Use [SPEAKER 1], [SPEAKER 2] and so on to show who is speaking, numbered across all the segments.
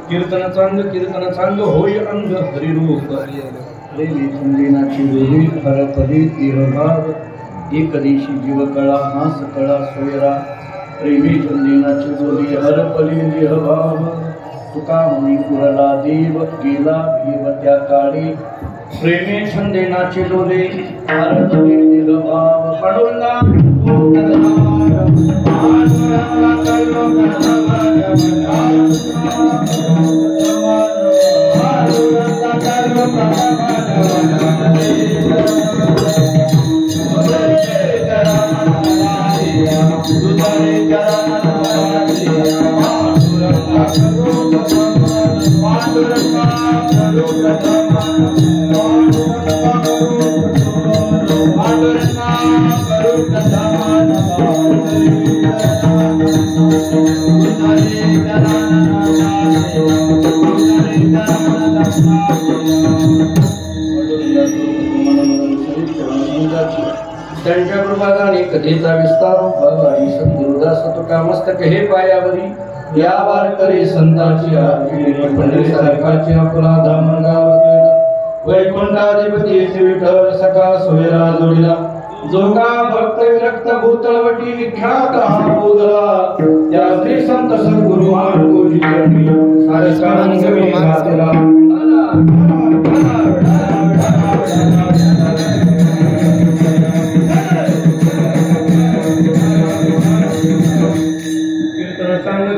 [SPEAKER 1] कीर्तन चांग होय अंग हरिरूप प्रेमी चंदिनाची बोली हरपदे देहभाव एक दिशी जीवकळा हास कळा सोयरा प्रेमी चंदिनाची बोली हरपदे देहभाव तुका मुनी पुरला देव गेला भेव त्या काळी प्रेमी चंदिनाची बोली हरपदे देहभाव पडोला त्यांच्या कृपागाने कथेचा विस्तार भगवानी सद्गुरुदास तुका मस्तक हे पायावरी या वारकरी संतांची पंढरी सारखाची आपला धाम गाव वैकुंठाधिपती श्री विठ्ठल सखा सोयरा जोडीला जो का भक्त विरक्त भूतळवटी विख्यात हा बोधला त्या श्री संत सद्गुरु महाराज चरणी सारस्वतांग विघातला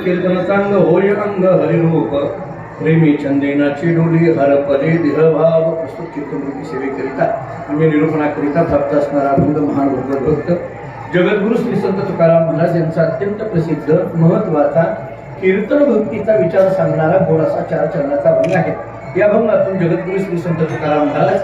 [SPEAKER 1] कीर्तन चांग होय अंग हरिरूप प्रेमी चंदेनाची डोली हरपदे देहभाव प्रस्तुत कीर्तन सेवेकरिता आम्ही निरूपणाकरिता प्राप्त असणारा अभंग महान भक्त जगद्गुरु श्री संत तुकाराम महाराज यांचा अत्यंत प्रसिद्ध महत्वाचा कीर्तन भक्तीचा विचार सांगणारा गोडासा 4 चरणाचा अभंग आहे। या अभंगातून जगद्गुरु श्री संत तुकाराम महाराज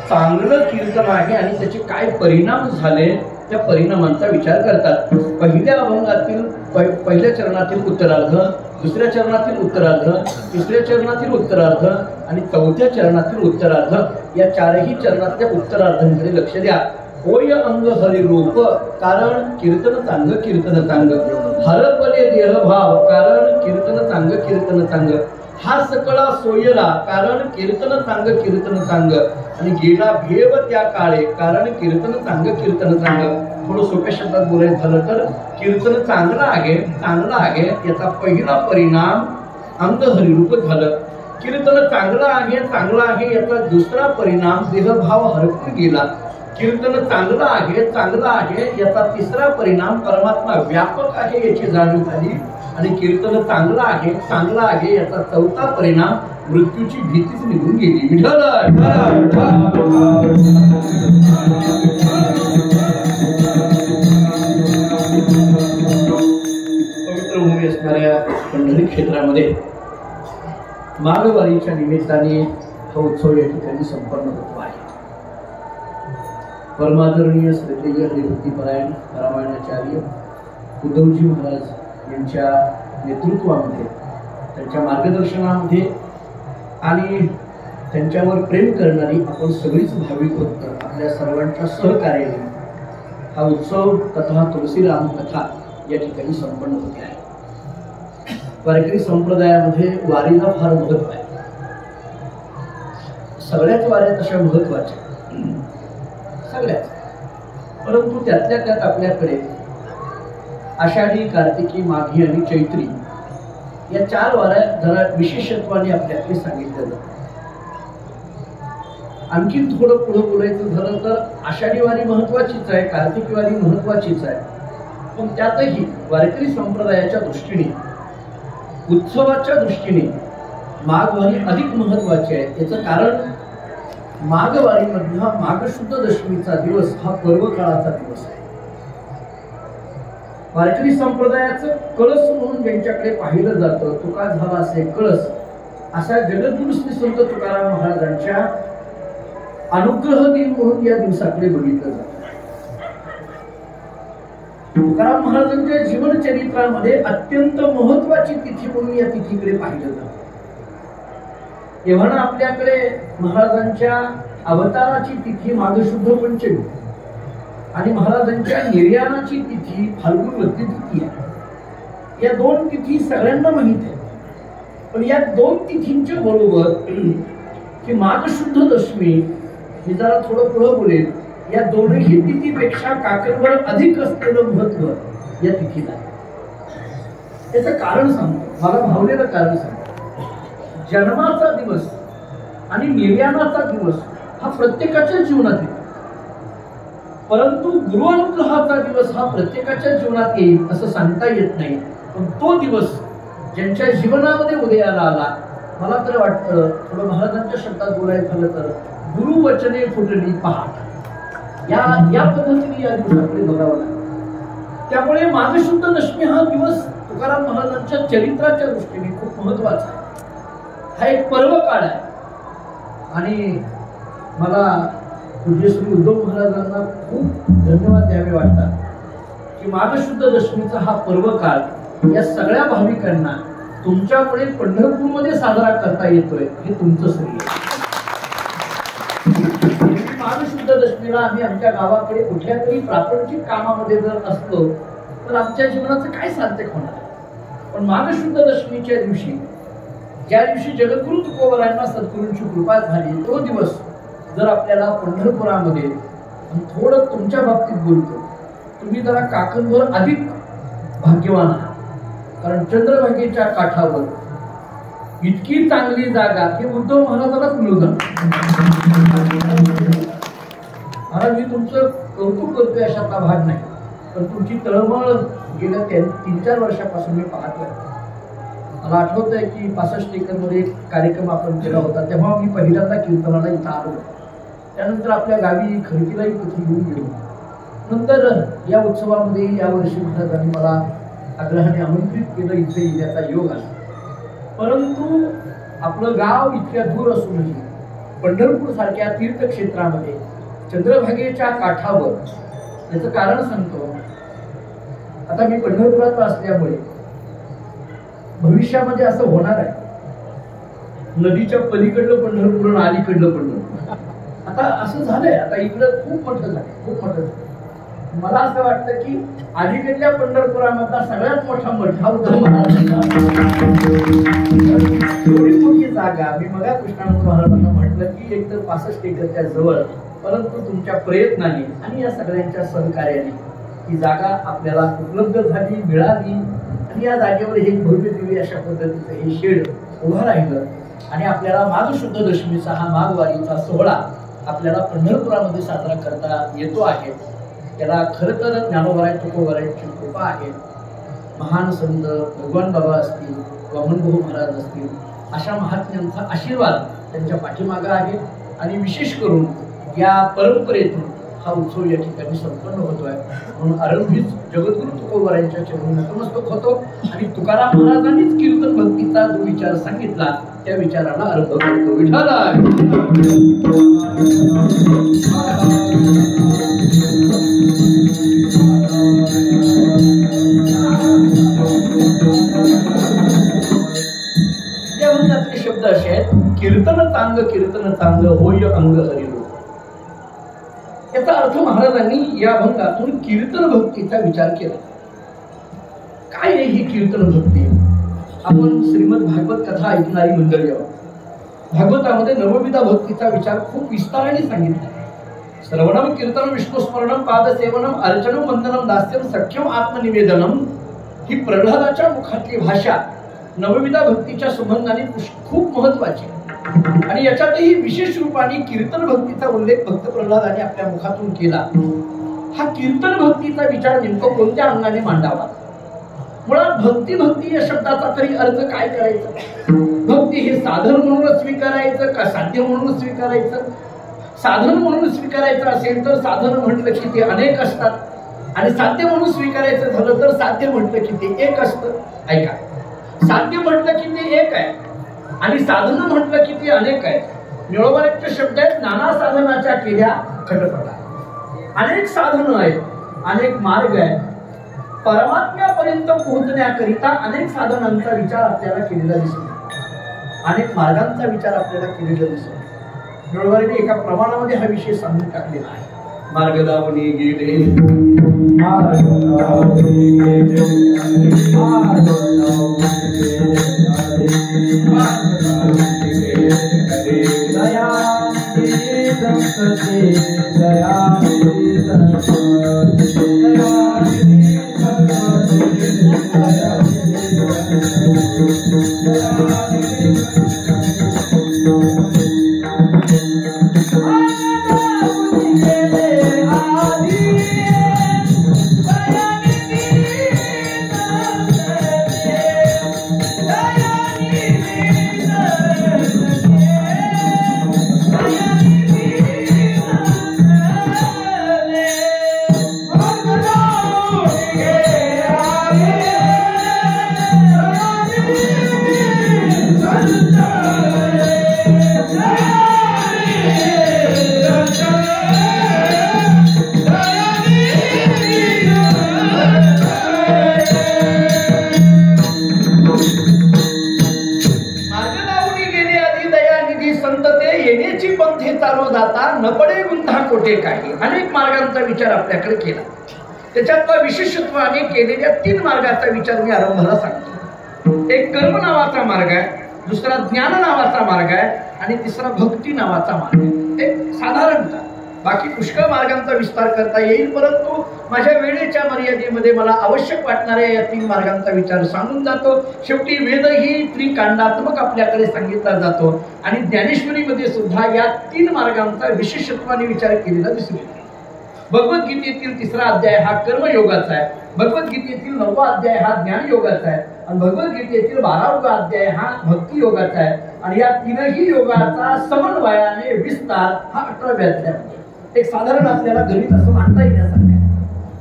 [SPEAKER 1] चांगलं कीर्तन आहे आणि त्याचे काय परिणाम झाले त्या परिणामांचा विचार करतात। पहिल्या अभंगातील पहिल्या चरणातील उत्तरार्ध, दुसऱ्या चरणातील उत्तरार्ध, तिसऱ्या चरणातील उत्तरार्ध आणि चौथ्या चरणातील उत्तरार्ध या 4ही चरणातल्या उत्तरार्धांकडे लक्ष द्या। होय अंग हरिरूप कारण कीर्तन चांग हरपले देहभाव कारण कीर्तन चांग हा सकळा सोयरा कारण कीर्तन चांग आणि गेला भेव त्या काळे कारण कीर्तन चांग थोडं सोप्या शब्दात बोलायचं झालं तर कीर्तन चांगलं आहे याचा पहिला परिणाम अंग हरिरूप झालं। कीर्तन चांगलं आहे याचा दुसरा परिणाम देहभाव हरपून गेला। कीर्तन चांगलं आहे याचा तिसरा परिणाम परमात्मा व्यापक आहे याची जाणीव झाली आणि कीर्तन चांगलं आहे याचा चौथा परिणाम मृत्यूची भीतीच निघून गेली। विठ्ठल पवित्र भूमी असणाऱ्या पंढरी क्षेत्रामध्ये माघवारीच्या निमित्ताने हा उत्सव या ठिकाणी संपन्न होतो आहे। परमादरणीय श्रद्धेय हरिभक्तीपरायण रामायणाचार्य उद्धवजी महाराज यांच्या नेतृत्वामध्ये त्यांच्या मार्गदर्शनामध्ये आणि त्यांच्यावर प्रेम करणारी आपण सगळीच भाविक भक्त आपल्या सर्वांच्या सहकार्याने हा उत्सव कथा तुलसीराम कथा या ठिकाणी संपन्न होते आहे। वारकरी संप्रदायामध्ये वारीला फार महत्व आहे। सगळ्याच वाऱ्या तशा महत्वाच्या सगळ्याच, परंतु त्यातल्या त्यात आपल्याकडे आषाढी, कार्तिकी, माघी आणि चैत्री या 4 वाऱ्या जरा विशेषत्वाने आपल्याकडे सांगितलं जातं। आणखी थोडं पुढे बोलायचं झालं तर आषाढी वारी महत्वाचीच आहे, कार्तिकी वारी महत्वाचीच आहे, पण त्यातही वारकरी संप्रदायाच्या दृष्टीने उत्सवाच्या दृष्टीने माघ वारी अधिक महत्वाची आहे। याचं कारण माघ वारीमधला माघ शुद्ध दशमीचा दिवस हा पर्व काळाचा दिवस आहे। वारकरी संप्रदायाचं कळस म्हणून ज्यांच्याकडे पाहिलं जातं, तुका झाला असे कळस, अशा जगद्गुरु श्री संत तुकाराम महाराजांच्या अनुग्रह दिन म्हणून या दिवसाकडे बघितलं जातं। तुकाराम महाराजांच्या जीवन चरित्रामध्ये अत्यंत महत्वाची तिथी म्हणून या तिथीकडे पाहिलं जातं। एव्हा आपल्याकडे महाराजांच्या अवताराची तिथी माघ शुद्ध पंचमी आणि महाराजांच्या निर्याणाची तिथी फाल्गुन वद्य तिथी आहे। या 2 तिथी सगळ्यांना माहित आहे, पण या 2 तिथींच्या बरोबर की माघ शुद्ध दशमी, मी जरा थोडं पुढं बोलेल, या दोन्ही तिथीपेक्षा काकणभर अधिक असलेलं महत्व या तिथीला. याचं कारण सांगतो, मला भावलेलं कारण सांगतो. जन्माचा दिवस आणि निर्याणाचा दिवस हा प्रत्येकाच्या जीवनात येतो, परंतु गुरु अनुग्रहाचा दिवस हा प्रत्येकाच्या जीवनात येईल असं सांगता येत नाही. पण तो दिवस ज्यांच्या जीवनामध्ये उदयाला आला, मला तर वाटतं थोडं महाराजांच्या शब्दात बोलायचं झालं तर गुरुवचने फुटली पहाट, या पद्धतीने या दिवसाकडे बघावं लागतं. त्यामुळे माघ शुद्ध दशमी हा दिवस तुकाराम महाराजांच्या चरित्राच्या दृष्टीने खूप महत्वाचा आहे. हा एक पर्व काळ आहे आणि मला पूज्य श्री उद्धव महाराजांना खूप धन्यवाद द्यावे वाटतात की माघ शुद्ध दशमीचा हा पर्व काळ या सगळ्या भाविकांना तुमच्यामुळे पंढरपूरमध्ये साजरा करता येतोय, हे तुमचं श्रेय. माघ शुद्ध दशमीला आम्ही आमच्या गावाकडे कुठल्या तरी प्रापंचिक कामामध्ये जर असलो तर आमच्या जीवनाचं काय सार्थक होणार. पण माघ शुद्ध दशमीच्या दिवशी, ज्या दिवशी जगद्गुरु तुकोबरायांना सद्गुरूंची कृपा झाली, तो दिवस जर आपल्याला पंढरपुरामध्ये, थोडं तुमच्या बाबतीत बोलतो, तुम्ही जरा काकणभर अधिक भाग्यवान आहात. कारण चंद्रभागेच्या काठावर इतकी चांगली जागा हे उद्धव महाराजालाच मिळून. महाराज, मी तुमचं कौतुक करतोय अशातला भाग नाही, पण तुमची तळमळ गेल्या 3-4 वर्षापासून मी पाहतोय. मला आठवत आहे की 65 एकरमध्ये एक कार्यक्रम आपण केला होता, तेव्हा मी पहिल्यांदा कीर्तनाला इथं आलो. त्यानंतर आपल्या गावी खडकीलाही तिथे येऊन गेलो. नंतर या उत्सवामध्ये यावर्षी महाराजांनी मला आग्रहाने आमंत्रित केलं, इथे येण्याचा योग आला. परंतु आपलं गाव इतक्या दूर असूनही पंढरपूर सारख्या तीर्थक्षेत्रामध्ये चंद्रभागेच्या काठावर, याचं कारण सांगतो. आता मी पंढरपुरात असल्यामुळे भविष्यामध्ये असं होणार आहे, नदीच्या पलीकडलं पंढरपूर आणि अलीकडलं पंढरपूर. आता असं झालंय, आता इकडं खूप मोठं झालं, खूप मोठं झालं. मला असं वाटतं की अलीकडल्या पंढरपुरामधला सगळ्यात मोठा मठा उद्धव महाराजांचा. एवढी मोठी जागा, मी मग कृष्णानंद महाराजांना म्हटलं की एकतर 65 एकरच्या जवळ, परंतु तुमच्या प्रयत्नाने आणि या सगळ्यांच्या सहकार्याने ही जागा आपल्याला उपलब्ध झाली, मिळाली आणि या जागेवर हे भव्य दिव्य अशा पद्धतीचं हे शेड उभं राहिलं. आणि आपल्याला माघ शुद्ध दशमीचा हा माघवारीचा सोहळा आपल्याला पंढरपुरामध्ये साजरा करता येतो आहे. त्याला खरं तर ज्ञानोबराय तुकोबरायांची कृपा आहे. महान संत भगवान बाबा असतील, वामनभाऊ महाराज असतील, अशा महात्म्यांचा आशीर्वाद त्यांच्या पाठीमागं आहे. आणि विशेष करून या परंपरेतून हा उत्सव या ठिकाणी संपन्न होतोय. म्हणून आरंभीच जगद्गुरु तुकोबरायांच्या चरणी नतमस्तक होतो आणि तुकाराम महाराजांनीच कीर्तन भक्तीचा जो विचार सांगितला त्या विचाराला आरंभ करतो. विठ्ठला शब्द असे आहेत, कीर्तन चांग होय अंग हरिलो. याचा अर्थ महाराजांनी या अभंगातून कीर्तन भक्तीचा विचार केला. काय आहे ही कीर्तन भक्ती? आपण श्रीमद भागवत कथा ऐकणारी मंडळी आहोत. भागवतामध्ये नवविधा भक्तीचा विचार खूप विस्ताराने सांगितला. श्रवणम कीर्तन विष्णुस्मरणम पादसेवनम अर्चनम वंदनम दास्यम सख्यम आत्मनिवेदनम ही प्रल्हादाच्या मुखातली भाषा नवविधा भक्तीच्या संबंधाने खूप महत्वाची. आणि याच्यातही विशेष रूपाने कीर्तन भक्तीचा उल्लेख भक्त प्रल्हादाने आपल्या मुखातून केला. हा कीर्तन भक्तीचा विचार नेमकं कोणत्या अंगाने मांडावा? मुळात भक्ती या शब्दाचा तरी अर्थ काय करायचा? भक्ती हे साधन म्हणून स्वीकारायचं का साध्य म्हणून स्वीकारायचं? साधन म्हणून स्वीकारायचं असेल तर साधन म्हटलं की ते अनेक असतात आणि साध्य म्हणून स्वीकारायचं झालं तर साध्य म्हटलं की ते एक असतं. ऐका, साध्य म्हटलं की ते एक आहे आणि साधन म्हटलं की ते अनेक आहे. निळोबाचे शब्द आहेत, नाना साधनाच्या केल्या खटपटा. अनेक साधनं आहेत, अनेक मार्ग आहेत. परमात्म्यापर्यंत पोहोचण्याकरिता अनेक साधनांचा विचार आपल्याला केलेला दिसतो, अनेक मार्गांचा विचार आपल्याला केलेला दिसतो. निळोबाने एका प्रमाणामध्ये हा विषय सांगून टाकलेला आहे. मार्ग लावणी गेले अनेक मार्गांचा विचार आपल्याकडे केला. त्याच्यात विशेषत्वाने केलेल्या 3 मार्गाचा विचार मी आरंभाला सांगतो. एक कर्म नावाचा मार्ग आहे, दुसरा ज्ञान नावाचा मार्ग आहे आणि तिसरा भक्ती नावाचा मार्ग आहे. एक साधारणतः बाकी पुष्कळ मार्गांचा विस्तार करता येईल, परंतु माझ्या वेळेच्या मर्यादेमध्ये मला आवश्यक वाटणाऱ्या या 3 मार्गांचा विचार सांगून जातो. शेवटी वेदही त्रिकांडात्मक आपल्याकडे सांगितला जातो आणि ज्ञानेश्वरीमध्ये सुद्धा या 3 मार्गांचा विशेषत्वाने विचार केलेला दिसून येतो. भगवद्गीतेतील 3रा अध्याय हा कर्मयोगाचा आहे, भगवद्गीतेतील 9वा अध्याय हा ज्ञानयोगाचा आहे आणि भगवद्गीतेतील 12वा अध्याय हा भक्ती योगाचा आहे आणि या 3ही योगाचा समन्वयाने विस्तार हा 18व्या अध्यायामध्ये. एक साधारण आपल्याला गणित असं मांडता येण्यासारखं आहे.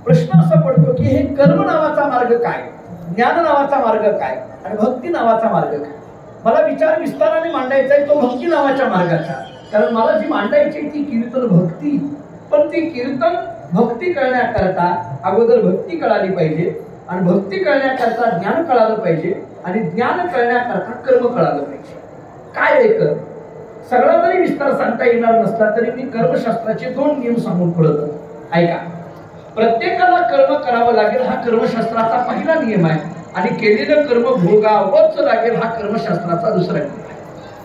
[SPEAKER 1] प्रश्न असा पडतो की हे कर्म नावाचा मार्ग काय, ज्ञान नावाचा मार्ग काय आणि भक्ती नावाचा मार्ग काय. मला विचार विस्ताराने मांडायचा आहे तो भक्ती नावाच्या मार्गाचा, कारण मला जी मांडायची ती कीर्तन भक्ती, पण ती कीर्तन भक्ती करण्याकरता अगोदर भक्ती कळाली पाहिजे आणि भक्ती करण्याकरता ज्ञान कळालं पाहिजे आणि ज्ञान करण्याकरता कर्म कळालं पाहिजे. काय आहे कर्म? सगळा जरी विस्तार सांगता येणार नसला तरी मी कर्मशास्त्राचे 2 नियम सांगून पडतो. ऐका, प्रत्येकाला कर्म करावं लागेल हा कर्मशास्त्राचा पहिला नियम आहे आणि केलेलं कर्म भोगावंच लागेल हा कर्मशास्त्राचा दुसरा नियम आहे.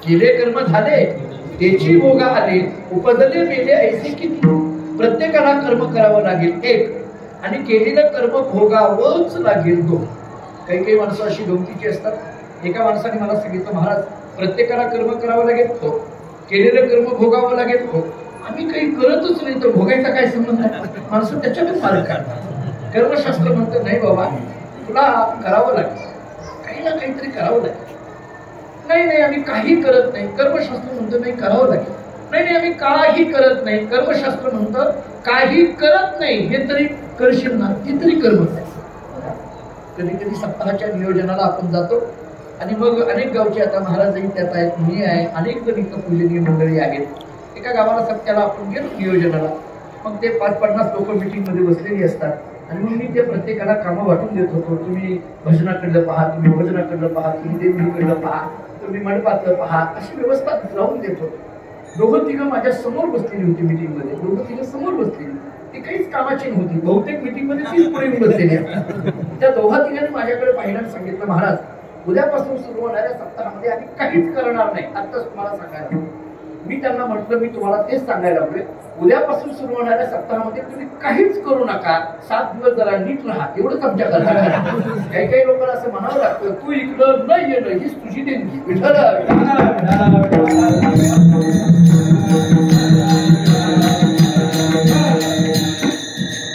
[SPEAKER 1] केले कर्म झाले त्याची भोगा आले, उपजले मेले ऐसे किती. प्रत्येकाला कर्म करावं लागेल 1 आणि केलेलं कर्म भोगावंच लागेल 2. काही माणसं अशी गमतीची असतात. एका माणसाने मला सांगितलं, महाराज प्रत्येकाला कर्म करावं लागेल हो, केलेलं कर्म भोगावं लागेल हो, आम्ही काही करतच नाही तर भोगायचा काय संबंध आहे. माणसं त्याच्यातच मार्ग काढतात. कर्मशास्त्र म्हणतं नाही बाबा तुला करावं लागेल, काही ना काहीतरी करावं लागेल. नाही आम्ही काही करत नाही. कर्मशास्त्र म्हणतं नाही करावं लागेल. नाही आम्ही काही करत नाही. कर्मशास्त्र म्हणतं काही करत नाही हे तरी करशील ना, हे तरी कर्म. कधी कधी सप्ताहाच्या नियोजनाला आपण जातो आणि मग अनेक गावचे आता महाराजही त्यात आहेत, मी आहे, अनेक जण इथं पूजनीय मंडळी आहेत. एका गावाला सप्त्याला आपण गेलो नियोजनाला, मग ते 5-50 लोक मीटिंगमध्ये बसलेली असतात आणि मग मी ते प्रत्येकाला कामं वाटून देत होतो. तुम्ही भजनाकडलं पहा, तुम्ही भजनाकडलं पहा, तुम्ही देवळीकडलं पहा, तुम्ही मंडपातलं पहा, अशी व्यवस्था लावून देत होतो. 2-3 माझ्या समोर बसलेली होती मीटिंगमध्ये. 2-3 समोर बसलेली, ती काहीच कामाची नव्हती. बहुतेक मीटिंगमध्ये तीच पुढे बसलेली. त्या 2-3 माझ्याकडे पाहिल्यानं सांगितलं, महाराज उद्यापासून सुरू होणाऱ्या सप्ताहामध्ये आम्ही काहीच करणार नाही. आत्ताच तुम्हाला सांगायला मी त्यांना म्हटलं, मी तुम्हाला तेच सांगायला लागलोय, उद्यापासून सुरू होणाऱ्या सप्ताहामध्ये तुम्ही काहीच करू नका, 7 दिवस जरा नीट राहा, एवढंच आमच्या घरात. काही लोकांना असं म्हणावं लागतं, तू इकडं नाही येणं हीच तुझी देणगी.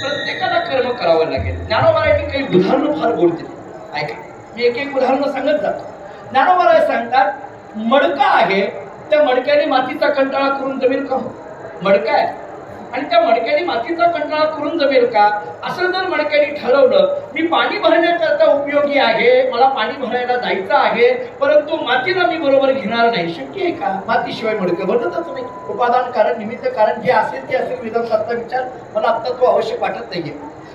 [SPEAKER 1] प्रत्येकाला कर्म करावं लागेल. ज्ञानोबारांनी काही उदाहरणं फार गोड दिली. ऐका, मी एक उदाहरण सांगत जातो. ज्ञानोबा सांगतात मडका आहे, त्या मडक्याने मातीचा कंटाळा करून जमेल का? मडका आहे आणि त्या मडक्याने मातीचा कंटाळा करून जमेल का? असं जर मडक्याने ठरवलं, मी पाणी भरण्याकरता उपयोगी आहे, मला पाणी भरायला जायचं आहे, परंतु मातीला मी बरोबर घेणार नाही, शक्य आहे का? मातीशिवाय मडकं बनतच नाही. उपादान कारण निमित्त कारण जे असेल ते असेल वेदांचा विचार मला आता तो आवश्यक वाटत नाहीये.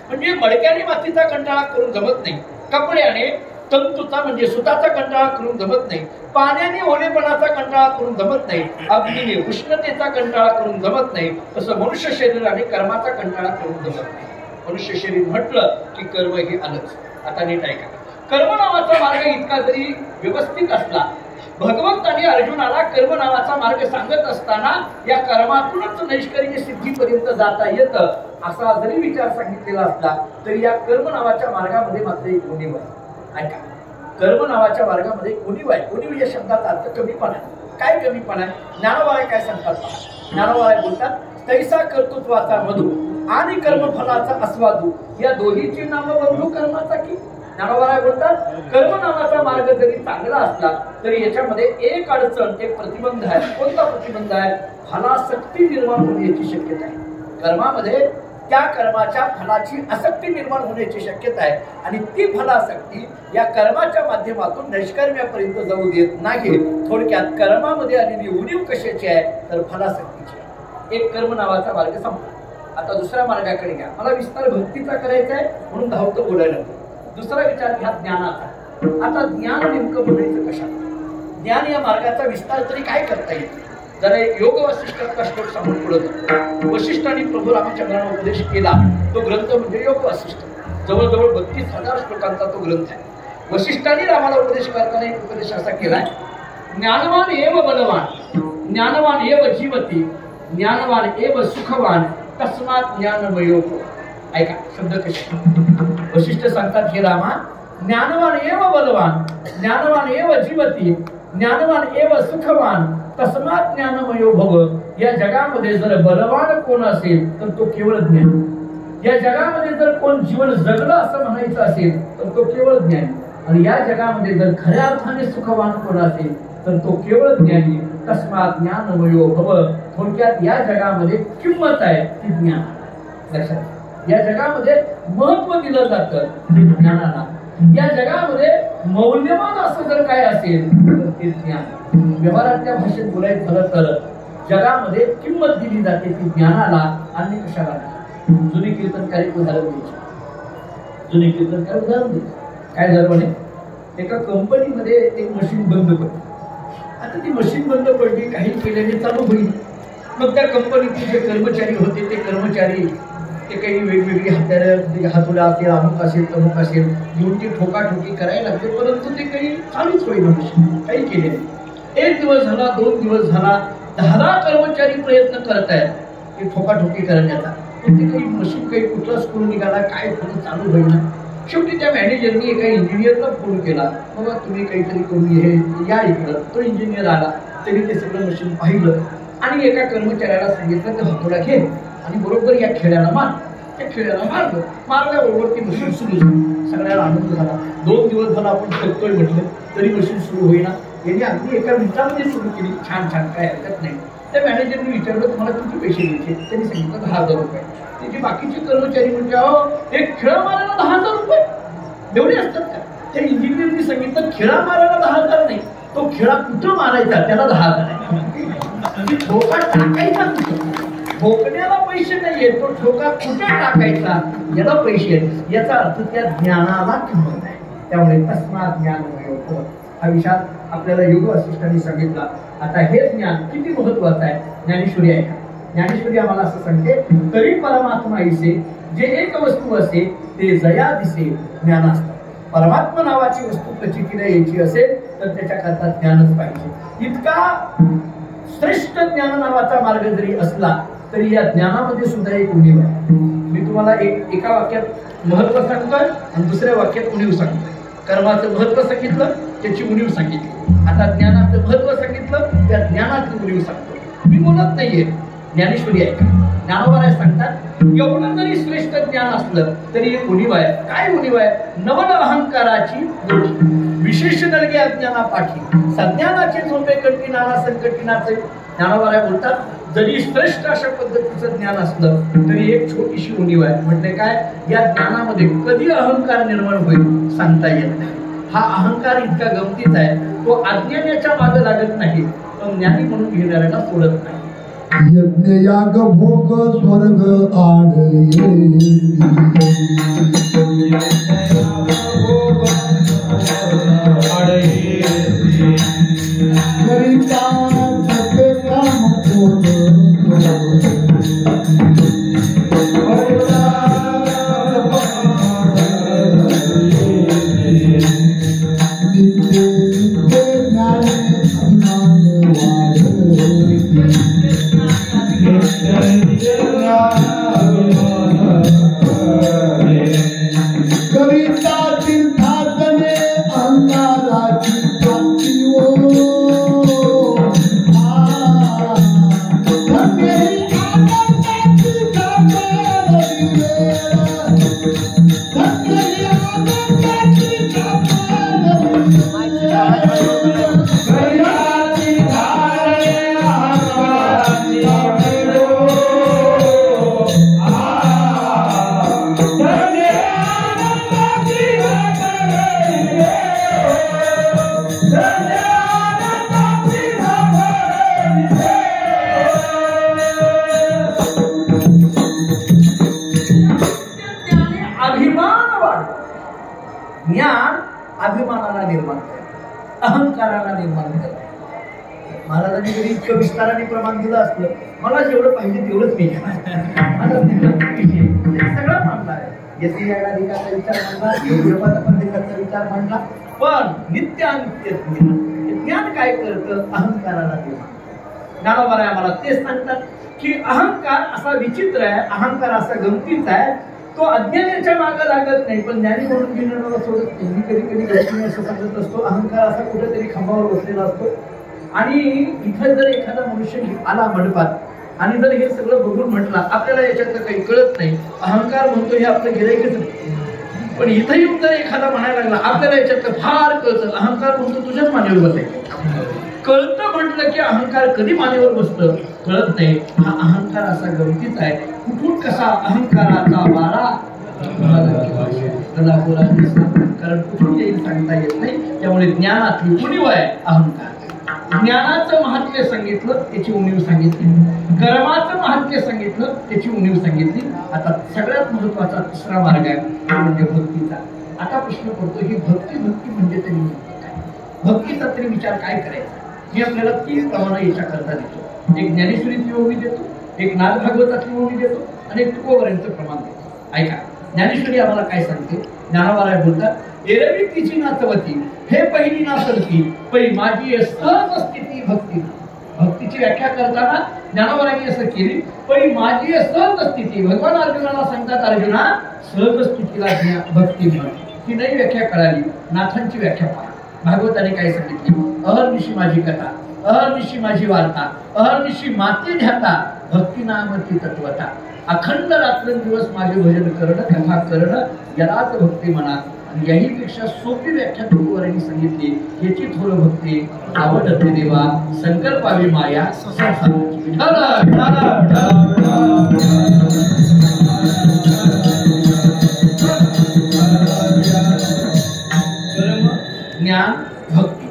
[SPEAKER 1] म्हणजे मडक्याने मातीचा कंटाळा करून जमत नाही, कपड्याने तंतूचा म्हणजे सुताचा कंटाळा करून जमत नाही, पाण्याने ओलेपणाचा कंटाळा करून जमत नाही, अग्नीने उष्णतेचा कंटाळा करून जमत नाही, तसं मनुष्य शरीराने कर्माचा कंटाळा करून जमत नाही. मनुष्य शरीर म्हटलं की कर्म हे आलंच. आता नीट ऐका, कर्म नावाचा मार्ग इतका जरी व्यवस्थित असला, भगवंतांनी अर्जुनाला कर्म नावाचा मार्ग सांगत असताना या कर्मातूनच नैष्कर्म्य सिद्धीपर्यंत जाता येतं असा जरी विचार सांगितलेला असला तरी या कर्म नावाच्या मार्गामध्ये मात्र एक उणीव आहे. ऐका, कर्म नावाच्या मार्गामध्ये उणीव आहे. उणीव या शब्दाचा अर्थ कमीपणा आहे. काय कमीपणा आहे? ज्ञानोबाई काय सांगतात? ज्ञानोबाई बोलतात, तैसा कर्तृत्वाचा मधु आणि कर्मफलाचा आस्वादू या दोन्हीची नाम बंधू कर्माचा की. ज्ञानोबाई बोलतात, कर्म नावाचा मार्ग जरी चांगला असला तरी याच्यामध्ये एक अडचण, एक प्रतिबंध आहे. कोणता प्रतिबंध आहे? फलासक्ती निर्माण होण्याची शक्यता आहे. कर्मामध्ये त्या कर्माच्या फलाची आसक्ती निर्माण होण्याची शक्यता आहे आणि ती फलासक्ती या कर्माच्या माध्यमातून नैष्कर्म्यापर्यंत जाऊ देत नाही. थोडक्यात कर्मामध्ये आलेली उणीव कशाची आहे? तर फलासक्तीची आहे. एक कर्म नावाचा मार्ग संपला. आता दुसऱ्या मार्गाकडे घ्या. मला विस्तार भक्तीचा करायचा आहे म्हणून धावतं बोलायला. दुसरा विचार घ्या ज्ञानाचा. आता ज्ञान नेमकं बोलायचं कशात? ज्ञान या मार्गाचा विस्तार तरी काय करता येईल? जरा एक योग वासिष्ठाचा श्लोक सांगून पुढे जातो. वशिष्ठांनी प्रभू रामचंद्रांना उपदेश केला तो ग्रंथ म्हणजे योग वासिष्ठ. जवळजवळ 32,000 श्लोकांचा तो ग्रंथ आहे. वशिष्ठांनी रामाला उपदेश करताना एक उपदेश असा केलाय, ज्ञानवान एव बलवान, ज्ञानवान एव जीवती, ज्ञानवान एव सुखवान, तस्मात् ज्ञानमयो भव. ऐका शब्द कसे. वशिष्ठ सांगतात, हे रामा, ज्ञानवान एव बलवान, ज्ञानवान एव जीवती, ज्ञानवान एव सुखवान, तस्मात् ज्ञानमयो भव. या जगामध्ये जर बलवान कोण असेल तर तो केवळ ज्ञान. या जगामध्ये जर कोण जीवन जगलं असं म्हणायचं असेल तर तो केवळ ज्ञानी. आणि या जगामध्ये जर खऱ्या अर्थाने सुखवान कोण असेल तर तो केवळ ज्ञानी. तस्मात् ज्ञानमयो भव. थोडक्यात या जगामध्ये किंमत आहे ती ज्ञान. लक्षात, या जगामध्ये महत्व दिलं जातं ते ज्ञानाला. या जगामध्ये मौल्यवान असं जर काय असेल तर ते ज्ञान. व्यवहारातल्या भाषेत बोलायचं झालं तर जगामध्ये किंमत दिली जाते ती ज्ञानाला आणि कशाला. जुने कीर्तनकारी उदाहरण द्यायचे. जुने कीर्तनकारी उदाहरण द्यायचे. काय झालं म्हणे, एका कंपनीमध्ये एक मशीन बंद पडली. आता ती मशीन बंद पडली, काही केल्याने चालू होईल. मग त्या कंपनीचे जे कर्मचारी होते ते कर्मचारी ते काही वेगवेगळी हातोड्या असेल, अमुक असेल, तमुक असेल घेऊन ते ठोकाठोकी करायला लागले, परंतु ते काही चालूच होईना मशीन. काही केले नाही. एक दिवस झाला, 2 दिवस झाला, 10 कर्मचारी प्रयत्न करत आहेत ते ठोकाठोकी करण्याचा. पण ते काही मशीन काही कुठला स्कूल निघाला, काय चालू होईना. शेवटी त्या मॅनेजरनी एका इंजिनियरला फोन केला, बाबा तुम्ही काहीतरी करून हे या इकडं. तो इंजिनियर आला, त्यांनी ते सगळं मशीन पाहिलं आणि एका कर्मचाऱ्याला सांगितलं की हातोडा घे आणि बरोबर या खेड्याला मार. त्या खेड्याला मारलं. मारल्याबरोबर ती मशीन सुरू झाली. सगळ्याला आनंद झाला. 2 दिवस झाला आपण बघतोय म्हटलं तरी मशीन सुरू होईना. यांनी अगदी एका मिनिटामध्ये सुरू केली. छान छान, काय हरकत नाही. त्या मॅनेजरने विचारलं तुम्हाला किती पैसे द्यायचे? त्यांनी सांगितलं 10,000 रुपये. त्याचे बाकीचे कर्मचारी म्हणजे अहो एक खेळा मारायला 10,000 रुपये एवढे असतात का? त्या इंजिनियरनी सांगितलं खेळा मारायला 10,000 नाही, तो खेळा कुठं मारायचा त्याला 10,000 आहे. ठोका टाकायचा कुठं? ठोकण्याला पैसे नाहीये, तो ठोका कुठे टाकायचा याला पैसे आहेत. याचा अर्थ त्या ज्ञानाला किंमत आहे. त्यामुळे तस्मात् ज्ञानमयो भव हा विचार आपल्याला योग वासिष्ठांनी सांगितला. आता हे ज्ञान किती महत्वाचं आहे. ज्ञानेश्वरी आहे. ज्ञानेश्वरी आम्हाला असं सांगते, तरी परमात्मा ऐसे जे एक वस्तू असे ते जया दिसे ज्ञान असतात. परमात्मा नावाची वस्तू प्रचितीला यायची असेल तर त्याच्याकरता ज्ञानच पाहिजे. इतका श्रेष्ठ ज्ञान नावाचा मार्ग जरी असला तरी या ज्ञानामध्ये सुद्धा एक उणीव आहे. मी तुम्हाला एका वाक्यात महत्व सांगतोय आणि दुसऱ्या वाक्यात उणीव सांगतोय. कर्माचं महत्व सांगितलं, त्याची उणीव सांगितली. आता ज्ञानाचं महत्व सांगितलं, त्या ज्ञानाची उणीव सांगतो. मी बोलत नाहीये, ज्ञानेश्वरी आहे. ज्ञानोबा सांगतात, एवढं जरी श्रेष्ठ ज्ञान असलं तरी एक उणीव आहे. काय उणीव आहे? नवल अहंकाराची विशेष दर्गे अज्ञाना पाठी, सज्ञानाचे झोपे कंठी नाना संकटीनाचे. ज्ञानोबा बोलतात, जरी श्रेष्ठ अशा पद्धतीचं ज्ञान असलं तरी एक छोटीशी उणीव आहे. म्हणजे काय? या ज्ञानामध्ये कधी अहंकार निर्माण होईल सांगता येत नाही. हा अहंकार इतका गमतीचा आहे, तो अज्ञानाच्या मागे लागत नाही, पण ज्ञानी म्हणून घेणाऱ्याला सोडत नाही.
[SPEAKER 2] यज्ञ याग भोग स्वर्ग आडये करिता सत्य काम
[SPEAKER 1] ज्ञान अभिमानाला निर्माण करतं, अहंकाराला निर्माण करतं. महाराजांनी जरी इतकं विस्ताराने प्रमाण दिलं असलं, मला जेवढं पाहिजे तेवढंच मी सगळं मानला आहे. यतियाधिकाचा विचार मांडला, योग्यपदाचा विचार मांडला, पण नित्यानित्य ज्ञान काय करतं? अहंकाराला निर्माण. ज्ञानोबा आम्हाला ते सांगतात की अहंकार असा विचित्र आहे, अहंकार असा गमतीचा आहे, तो अज्ञानाच्या मागे लागत नाही, पण ज्ञानी म्हणून घेणारा सोडत नाही. कधी कधी गोष्टी असं सांगत असतो, अहंकार असा कुठेतरी खांबावर बसलेला असतो. आणि इथं जर एखादा मनुष्य आला मंडपात आणि जर हे सगळं बघून म्हटला, आपल्याला याच्यातलं काही कळत नाही, अहंकार म्हणतो हे आपलं गिराईकच नाही. पण इथं येऊन जर एखादा म्हणायला लागला, आपल्याला याच्यातलं फार कळतं, अहंकार म्हणतो तुझ्याच मानेवर बसायचं. कळतं म्हटलं की अहंकार कधी मानेवर बसतं कळत नाही. हा अहंकार असा गमतीचा आहे. कुठून कसा अहंकाराचा वारा कारण कुठून येईल सांगता येत नाही. त्यामुळे ज्ञानातली उणीव आहे अहंकार. ज्ञानाचं महात्म्य सांगितलं, त्याची उणीव सांगितली. कर्माचं महात्म्य सांगितलं, त्याची उणीव सांगितली. आता सगळ्यात महत्वाचा तिसरा मार्ग आहे, तो म्हणजे भक्तीचा. आता प्रश्न पडतो, ही भक्ती म्हणजे तरी भक्तीचा तरी विचार काय करायचा? मी आपल्याला 3 प्रमाणे याच्या करता देतो. एक ज्ञानेश्वरीची ओवी देतो, एक नाद भागवतातली ओवी देतो आणि एक तुकोबऱ्यांचं प्रमाण देतो. ऐका, ज्ञानेश्वरी आम्हाला काय सांगते? ज्ञानोबा बोलतात, एरवी तिची नाचवती हे पहिली नाचवती पै माझी सहज स्थिती भक्ती. भक्तीची व्याख्या करताना ज्ञानोबांनी असं केली, पै माझी सहज स्थिती. भगवान अर्जुनाला सांगतात, अर्जुना सहज स्थितीला भक्ती म्हण. ही नाही व्याख्या कळाली, नाथांची व्याख्या पहा. भागवताने काय सांगितली? अहर्निशी माझी कथा, अहर्निशी माझी वार्ता, अहर्निशी माते ध्याता, भक्ती नामती तत्वता. अखंड रात्रंदिवस माझे भजन करणं, कथा करणं यालाच भक्ती म्हणा. आणि याहीपेक्षा सोपी व्याख्या तुकोबऱ्यांनी सांगितली, याची थोर भक्ती आवडते देवा, संकल्पावी माया संसाराची. ज्ञान, भक्ती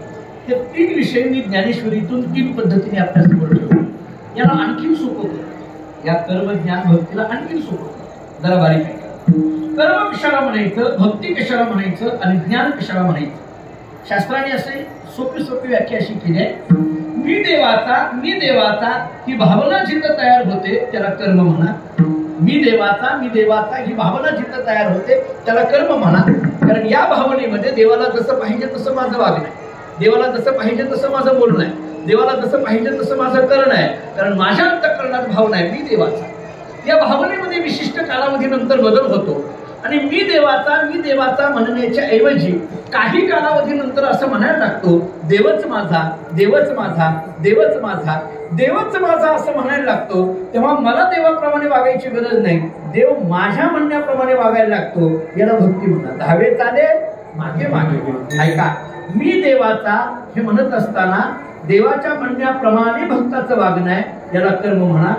[SPEAKER 1] हे 3 विषय मी ज्ञानेश्वरीतून 3 पद्धतीने आपल्यासमोर ठेवतो. याला आणखीन सोपं होतं, या कर्म ज्ञान भक्तीला आणखीन सोपं होतं. जरा बारीक आहे. कर्म कशाला म्हणायचं, भक्ती कशाला म्हणायचं आणि ज्ञान कशाला म्हणायचं? शास्त्राने असे सोपी व्याख्या अशी केली आहे, मी देवाचा ही भावना जिथं तयार होते त्याला कर्म म्हणा. मी देवाचा ही भावना जिथं तयार होते त्याला कर्म म्हणा. कारण या भावनेमध्ये देवाला जसं पाहिजे तसं माझं वागणं आहे, देवाला जसं पाहिजे तसं माझं बोलणं आहे, देवाला जसं पाहिजे तसं माझं करणं आहे. कारण माझ्या अंतःकरणात भावना आहे मी देवाचा. या भावनेमध्ये विशिष्ट कालावधीनंतर बदल होतो आणि मी देवाचा म्हणण्याच्या ऐवजी काही कालावधीनंतर असं म्हणायला लागतो, देवच माझा, देवच माझा, देवच माझा, देवच माझा असं म्हणायला लागतो. तेव्हा मला देवाप्रमाणे वागायची गरज नाही, देव माझ्या म्हणण्याप्रमाणे वागायला लागतो. याला भक्ती म्हणतात. धावे चाले मागे मागे. ऐका, मी देवाचा हे म्हणत असताना देवाच्या म्हणण्याप्रमाणे भक्ताचं वागणं आहे, याला कर्म म्हणा.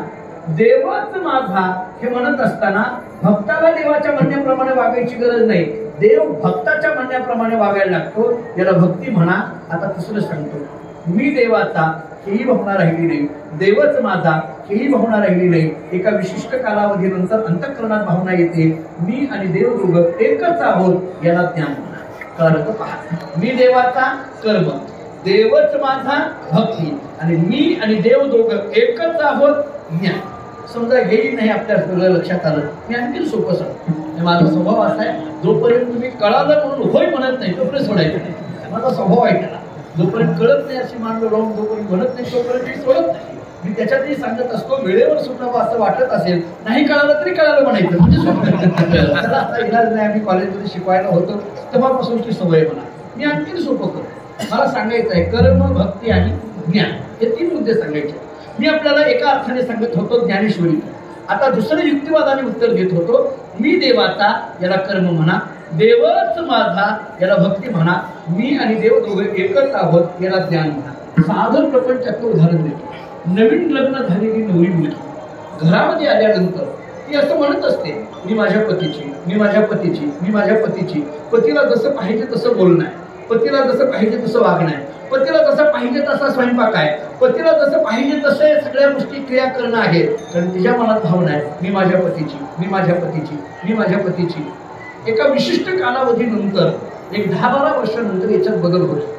[SPEAKER 1] देवच माझा हे म्हणत असताना भक्ताला देवाच्या म्हणण्याप्रमाणे वागायची गरज नाही, देव भक्ताच्या म्हणण्याप्रमाणे वागायला लागतो, याला भक्ती म्हणा. आता तिसरं सांगतो, मी देवाचा हेही भावना राहिली नाही, देवच माझा हेही भावना राहिली नाही. एका विशिष्ट कालावधीनंतर अंतःकरणात भावना येते, मी आणि देव दोघं एकच आहोत, याला ज्ञान म्हणा. कळलं का? पहा, मी देवाचा कर्म, देवच माझा भक्ती आणि मी आणि देव दोघं एकच आहोत ज्ञान. समजा हेही नाही आपल्या सगळं लक्षात आलं, मी आणखी सोपं सांगतो. माझा स्वभाव असा आहे, जोपर्यंत तुम्ही कळालं म्हणून होय म्हणत नाही तोपर्यंत सोडायचं नाही. माझा स्वभाव आहे त्याला, जोपर्यंत कळत नाही अशी मानलो राहून जोपर्यंत म्हणत नाही तोपर्यंत मी सोडत नाही. मी त्याच्यातही सांगत असतो, वेळेवर सुटावं असं वाटत असेल, नाही कळालं तरी कळालं म्हणायचं, म्हणजे त्याला आता इलाज नाही. आम्ही कॉलेजमध्ये शिकवायला होतो तेव्हापासूनची सवय म्हणा. मी आणखी सोपं करतो. मला सांगायचं आहे कर्म, भक्ती आणि ज्ञान हे 3 मुद्दे सांगायचे. मी आपल्याला एका अर्थाने सांगत होतो ज्ञानेश्वरी. आता दुसरं युक्तिवादाने उत्तर देत होतो, मी देवाचा याला कर्म म्हणा, देवच माझा याला भक्ती म्हणा, मी आणि देव दोघे एकच आहोत याला ज्ञान म्हणा. साधन प्रपंचाचं उदाहरण देतो. नवीन लग्न झालेली नवरी मुलगी घरामध्ये आल्यानंतर ती असं म्हणत असते, मी माझ्या पतीची, मी माझ्या पतीची, मी माझ्या पतीची. पतीला जसं पाहिजे तसं बोलणं आहे, पतीला जसं पाहिजे तसं वागणं आहे, पतीला जसं पाहिजे तसा स्वयंपाक आहे, पतीला जसं पाहिजे तसे सगळ्या गोष्टी क्रिया करणं आहे. कारण तिच्या मनात भावना आहे, मी माझ्या पतीची, मी माझ्या पतीची, मी माझ्या पतीची. एका विशिष्ट कालावधीनंतर एक 10-12 वर्षानंतर याच्यात बदल होतो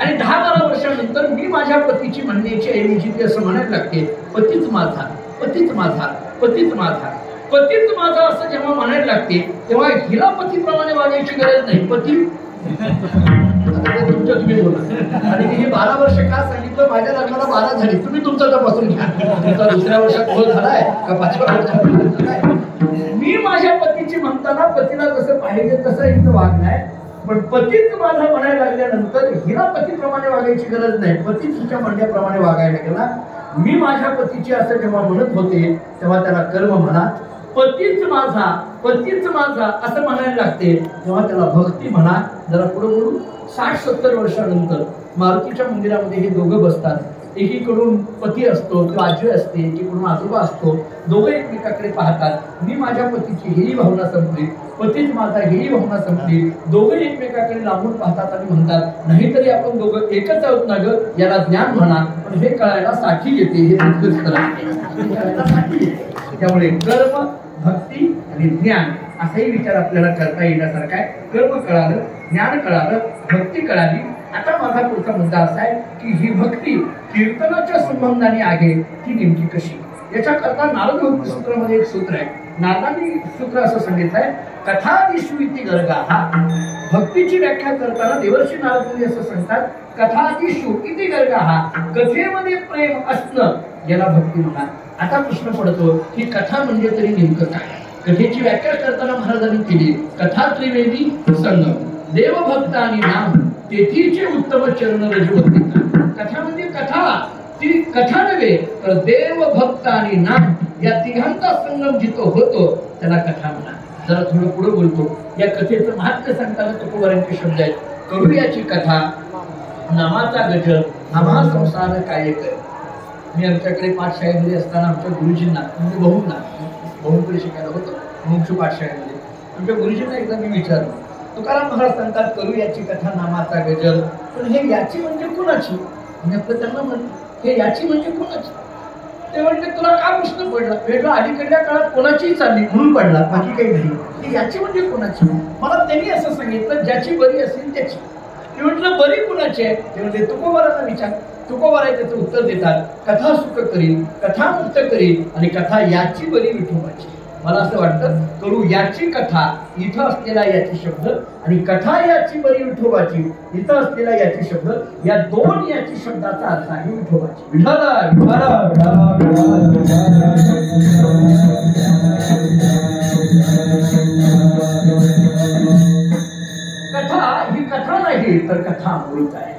[SPEAKER 1] आणि 10-12 वर्षानंतर मी माझ्या पतीची म्हणण्याची ऐवजी ती असं म्हणायला लागते, पतीच माझा, पतीच माझा, पतीच माझा, पतीच माझा असं जेव्हा म्हणायला लागते तेव्हा हिला पतीप्रमाणे वागायची गरज नाही. पती तुमच्या तुम्ही बोला. आणि हे 12 वर्ष का सांगितलं, माझ्या लग्नाला 12 झाली, तुम्ही तुमचा तपासून घ्या. तुमचा दुसऱ्या वर्षात गोल झालाय का 5व्या वर्षात झालाय. मी माझ्या पतीची म्हणताना पतीला जसं पाहिजे तसं इथं वागणं आहे. पण पतीच माझा म्हणायला लागल्यानंतर हिला पतीप्रमाणे वागायची गरज नाही, पती तुमच्या म्हणण्याप्रमाणे वागायला गेला. मी माझ्या पतीची असं जेव्हा म्हणत होते तेव्हा त्याला कर्म म्हणा. पतीच माझा, पतीच माझा असं म्हणायला लागते तेव्हा त्याला भक्ती म्हणा. जरा पुढे बोलू. 60-70 वर्षानंतर मारुतीच्या मंदिरामध्ये हे दोघं बसतात. एकीकडून पती असतो किंवा आजी असते, एकीकडून आजोबा असतो. दोघं एकमेकाकडे पाहतात. मी माझ्या पतीची हेही भावना संपली, पतीच माझा हेही भावना संपली. दोघं एकमेकाकडे लांबून पाहतात आणि म्हणतात, नाहीतरी आपण दोघं एकच आहोत ना ग, याला ज्ञान म्हणा. पण हे कळायला 60 येते, हे तितकंच खरं आहे. त्यामुळे कर्म, भक्ती आणि ज्ञान असाही विचार आपल्याला करता येण्यासारखा आहे. कर्म कळालं, ज्ञान कळालं, भक्ती कळाली. आता माझा पुढचा मुद्दा असा आहे की ही भक्ती कीर्तनाच्या संबंधाने आहे ती नेमकी कशी. याच्याकरता नारद सूत्रामध्ये एक सूत्र आहे. नारदांनी सूत्र असं सांगितलंय, कथादिषु इति गर्गाः. भक्तीची व्याख्या करताना देवर्षी नारद असं सांगतात, कथादिषु इति गर्गाः. कथेमध्ये प्रेम असणं याला भक्ती म्हणा. आता प्रश्न पडतो की कथा म्हणजे तरी नेमकं काय. कथेची व्याख्या करताना महाराजांनी केली, कथा त्रिवेदी संगम, देवभक्त आणि नाम तेथीचे उत्तम चरण रजवंतिका. कथा म्हणजे कथा, ती कथा नव्हे तर देव, भक्त आणि नाम या तिघांचा संगम जिथं होतो त्याला कथा म्हणा. जरा थोडं पुढे बोलतो. या कथेचं महात्म्य सांगताना तुकोबारांचे शब्द आहेत, करूयाची कथा नामाचा गजर, आम्हा संसार काय कर. मी आमच्याकडे पाठशाळेमध्ये असताना आमच्या गुरुजींना म्हणजे बहुंकडे शिकायला होतो मुंगशू पाठशाळेमध्ये. आमच्या गुरुजींना एकदा मी विचारलं, तुकाराम महाराज सांगतात करू याची कथा नामाचा गजर, पण हे याची म्हणजे कोणाची. म्हणजे आपलं त्यांना म्हणलं, हे याची म्हणजे कोणाची. ते म्हणते तुला का प्रश्न पडला. वेगळा अलीकडल्या काळात कोणाचीही चालली म्हणून पडला, बाकी काही नाही. ही याची म्हणजे कोणाची. मला त्यांनी असं सांगितलं, ज्याची बरी असेल त्याची. मी म्हटलं बरी कुणाची आहे. ते म्हणजे तुकोबारांना विचार. तुकोबाराय त्याचं उत्तर देतात, कथा सुख करील, कथा मुक्त करील आणि कथा याची बरी विठोबाची. मला असं वाटतं करू याची कथा, इथं असलेला याची शब्द आणि कथा याची बरी विठोबाची, इथं असलेला याची शब्द, या दोन याची शब्दाचा अर्थ आहे विठोबाची. विठाला कथा ही कथा नाही तर कथा अमृत आहे.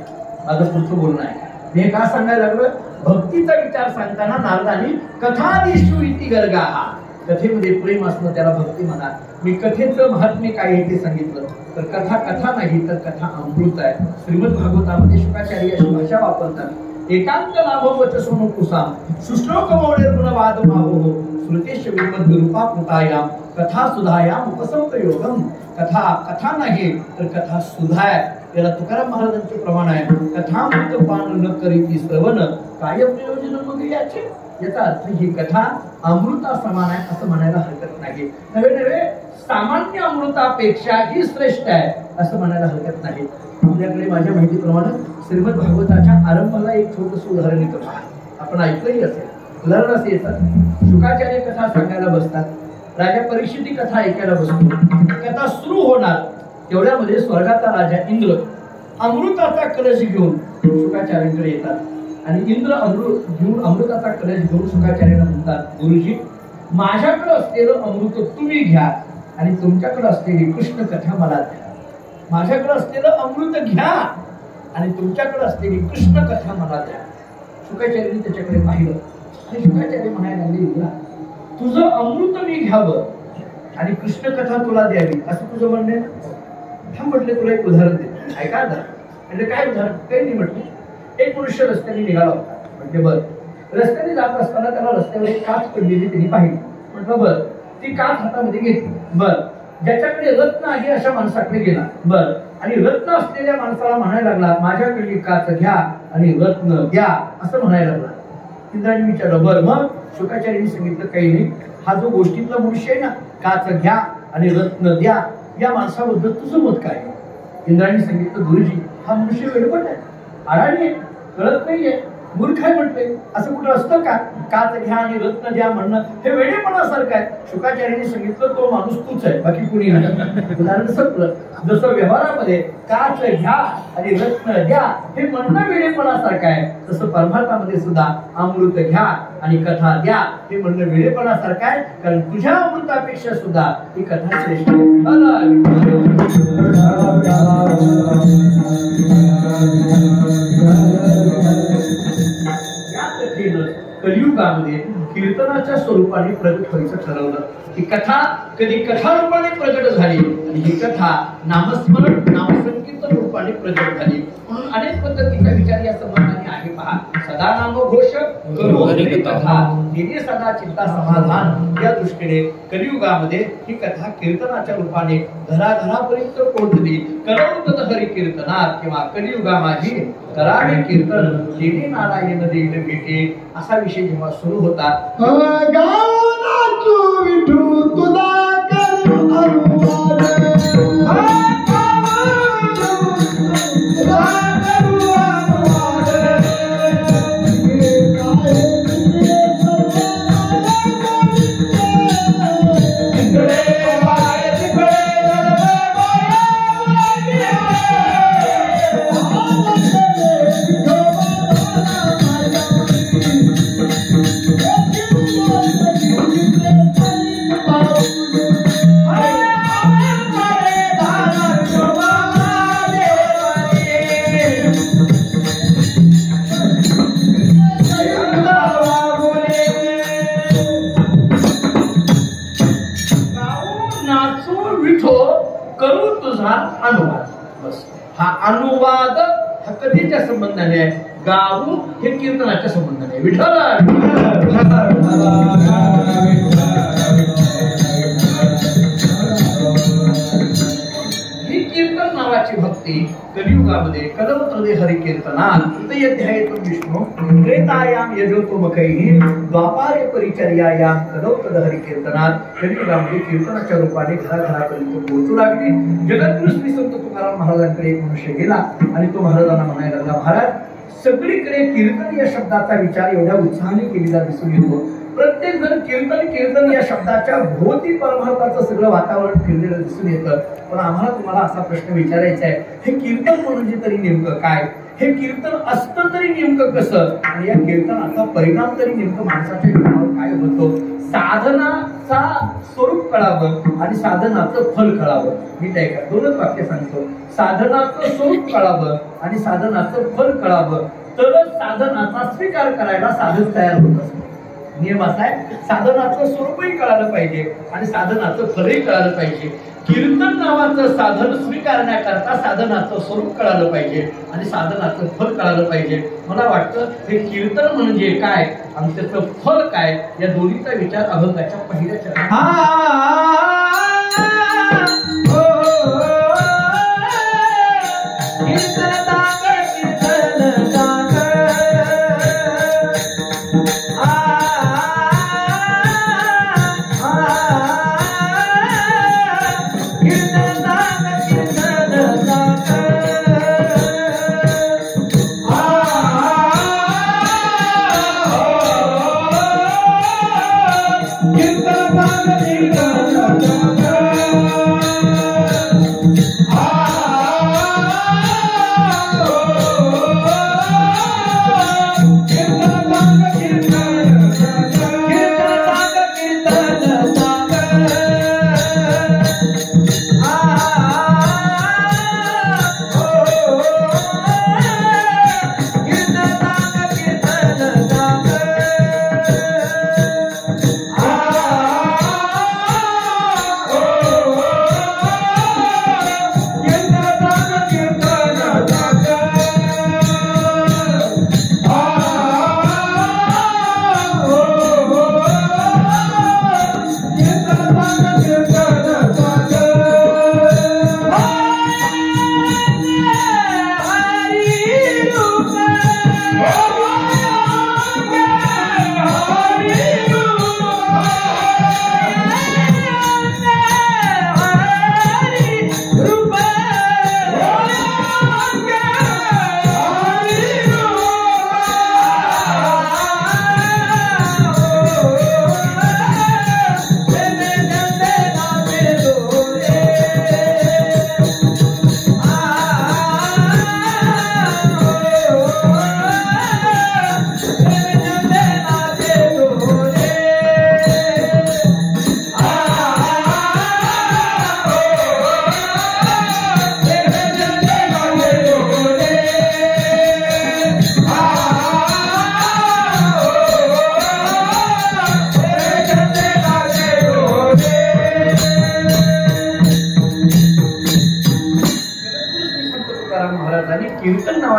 [SPEAKER 1] माझं पुढचं बोलणं आहे. हे का सांगायला लागलं, भक्तीचा विचार सांगताना नारदांनी कथादिषु इति गर्गाः. कथेमध्ये प्रेम असणं त्याला भक्ती म्हणा. मी कथेचं महात्म्य काय आहे ते सांगितलं. तर कथा कथा नाही तर कथा अमृत आहे. श्रीमद भागवतामध्ये शुकाचार्य अशी भाषा वापरतात, एकांत लाभ वचसोनो कुसाम सुश्लोक मौळेर गुणवाद माहो श्रुतेश विमद रूपा कृतायाम कथा सुधायाम उपसंप्रयोगम. कथा कथा नाही तर कथा सुधा आहे. याला तुकाराम महाराजांचे प्रमाण आहे, कथामृत पान न करीती श्रवण काय प्रयोजन मग याचे. याचा अर्थ ही कथा अमृता समान आहे असं म्हणायला हरकत नाही. नव्हे सामान्य अमृतापेक्षा ही श्रेष्ठ आहे असं म्हणायला हरकत नाही. आपल्याकडे माझ्या माहितीप्रमाणे श्रीमद भागवताच्या आरंभाला एक छोटंसं उदाहरण येतं पहा. आपण ऐकलंही असेल. उदाहरण असे येतात, शुकाचार्य कथा सांगायला बसतात, राजा परीक्षिती कथा ऐकायला बसतो. कथा सुरू होणार तेवढ्यामध्ये स्वर्गाचा राजा इंद्र अमृताचा कलश घेऊन शुकाचार्यांकडे येतात आणि इंद्र अमृताचा कलश घेऊन शुकाचार्यांना म्हणतात, गुरुजी माझ्याकडे असलेलं अमृत तुम्ही घ्या आणि तुमच्याकडे असलेली कृष्ण कथा मला द्या. माझ्याकडे असलेलं अमृत घ्या आणि तुमच्याकडे असलेली कृष्ण कथा मला द्या. शुकाचार्यांनी त्याच्याकडे पाहिलं आणि शुकाचार्य म्हणायला लागले, इंद्रा तुझं अमृत मी घ्यावं आणि कृष्ण कथा तुला द्यावी असं तुझं म्हणणे. थांब म्हटले, तुला एक उदाहरण दे. ऐका आता. म्हणजे काय उदाहरण? काही नाही म्हटलं. एक मनुष्य रस्त्याने निघाला होता. म्हणजे बर रस्त्याने जात असताना त्याला रस्त्यावर एक काच पडलेली त्यांनी पाहिली. म्हटलं बर ती काच हातामध्ये घेतली. बर ज्याच्याकडे रत्न आहे अशा माणसाकडे गेला. बर आणि रत्न असलेल्या माणसाला म्हणायला लागला, माझ्याकडे काच घ्या आणि रत्न द्या असं म्हणायला लागला. इंद्राने विचारलं, बर मग? शुकाचार्यांनी सांगितलं, काही नाही, हा जो गोष्टीतला मनुष्य आहे ना, काच घ्या आणि रत्न द्या, या माणसाबद्दल तुझं मत काय? इंद्राने सांगितलं, गुरुजी हा मनुष्य वेडपट आहे, अडाणी आहे, कळत नाहीये, मूर्ख आहे म्हटले. असं कुठं असतं का? काच घ्या आणि रत्न द्या म्हणणं हे वेडेपणासारखं आहे. शुकाचार्यांनी सांगितलं, तो माणूस तूच आहे, बाकी कुणी नाही. उदाहरण संपलं. जसं व्यवहारामध्ये काच घ्या आणि रत्न द्या हे म्हणणं वेडेपणासारखं आहे, तसं परमार्थामध्ये सुद्धा अमृत घ्या आणि कथा द्या हे म्हणणं वेडेपणासारखं आहे. कारण तुझ्या अमृतापेक्षा सुद्धा ही कथा श्रेष्ठ आहे. कलियुगामध्ये कीर्तनाच्या स्वरूपाने प्रगट व्हायचं ठरवलं. ही कथा कधी कथा रूपाने प्रगट झाली आणि ही कथा नामस्मरण नामसंकीर्तन रूपाने प्रगट झाली. म्हणून अनेक पद्धतीचा विचार या संबंधाने आहे पहा. सदा नामघोष करू हरी कथा निधी सदा चित्ता समाधान या दृष्टीने कलियुगामध्ये ही कथा कीर्तनाच्या रूपाने घराघरापर्यंत पोहोचली. करवत हरी कीर्तनात किंवा कलियुगा माझी करावे कीर्तन देवी नारायण देईल भेटे असा विषय जेव्हा सुरू होता.
[SPEAKER 2] विठू तुला
[SPEAKER 1] अनुवाद. बस हा अनुवाद हा कधीच्या संबंधाने आहे? गाऊ हे कीर्तनाच्या संबंधाने. विठ्ठल ही कीर्तन नावाची भक्ती कलियुगामध्ये कलवत्रदे हरी कीर्तनात यध्यायतो विष्णू त्रेतायाम यजोतो मखैः द्वापारे परिचर्यायाम कलवत्रद हरी कीर्तनात कलियुगामध्ये कीर्तनाच्या रूपाने घराघरापर्यंत पोहोचू लागली. जगद्गुरु श्री संत तुकाराम महाराजांकडे एक मनुष्य गेला आणि तो महाराजांना म्हणायला लागला, महाराज सगळीकडे कीर्तन या शब्दाचा विचार एवढ्या उत्साहाने केलेला दिसून येतो. प्रत्येक जण कीर्तन कीर्तन या शब्दाच्या भोवती परमार्थाचं सगळं वातावरण फिरलेलं दिसून येतं. पण आम्हाला तुम्हाला असा प्रश्न विचारायचा आहे, हे कीर्तन म्हणजे तरी नेमकं काय? हे कीर्तन असतं तरी नेमकं कसं? आणि या कीर्तनाचा परिणाम तरी नेमकं माणसाच्या जीवनावर काय होतो? साधनाचा स्वरूप कळावं आणि साधनाचं फल कळावं. मी त्या एका दोनच वाक्य सांगतो. साधनाचं स्वरूप कळावं आणि साधनाचं फल कळावं तरच साधनाचा स्वीकार करायला साधक तयार होत असतो. नियम असा आहे, साधनाचं स्वरूपही कळालं पाहिजे आणि साधनाचं फलही कळालं पाहिजे. कीर्तन नावाचं साधन स्वीकारण्याकरता साधनाचं स्वरूप कळालं पाहिजे आणि साधनाचं फल कळालं पाहिजे. मला वाटतं हे कीर्तन म्हणजे काय आणि त्याचं फल काय या दोन्हीचा विचार अभंगाच्या पहिल्या चरणात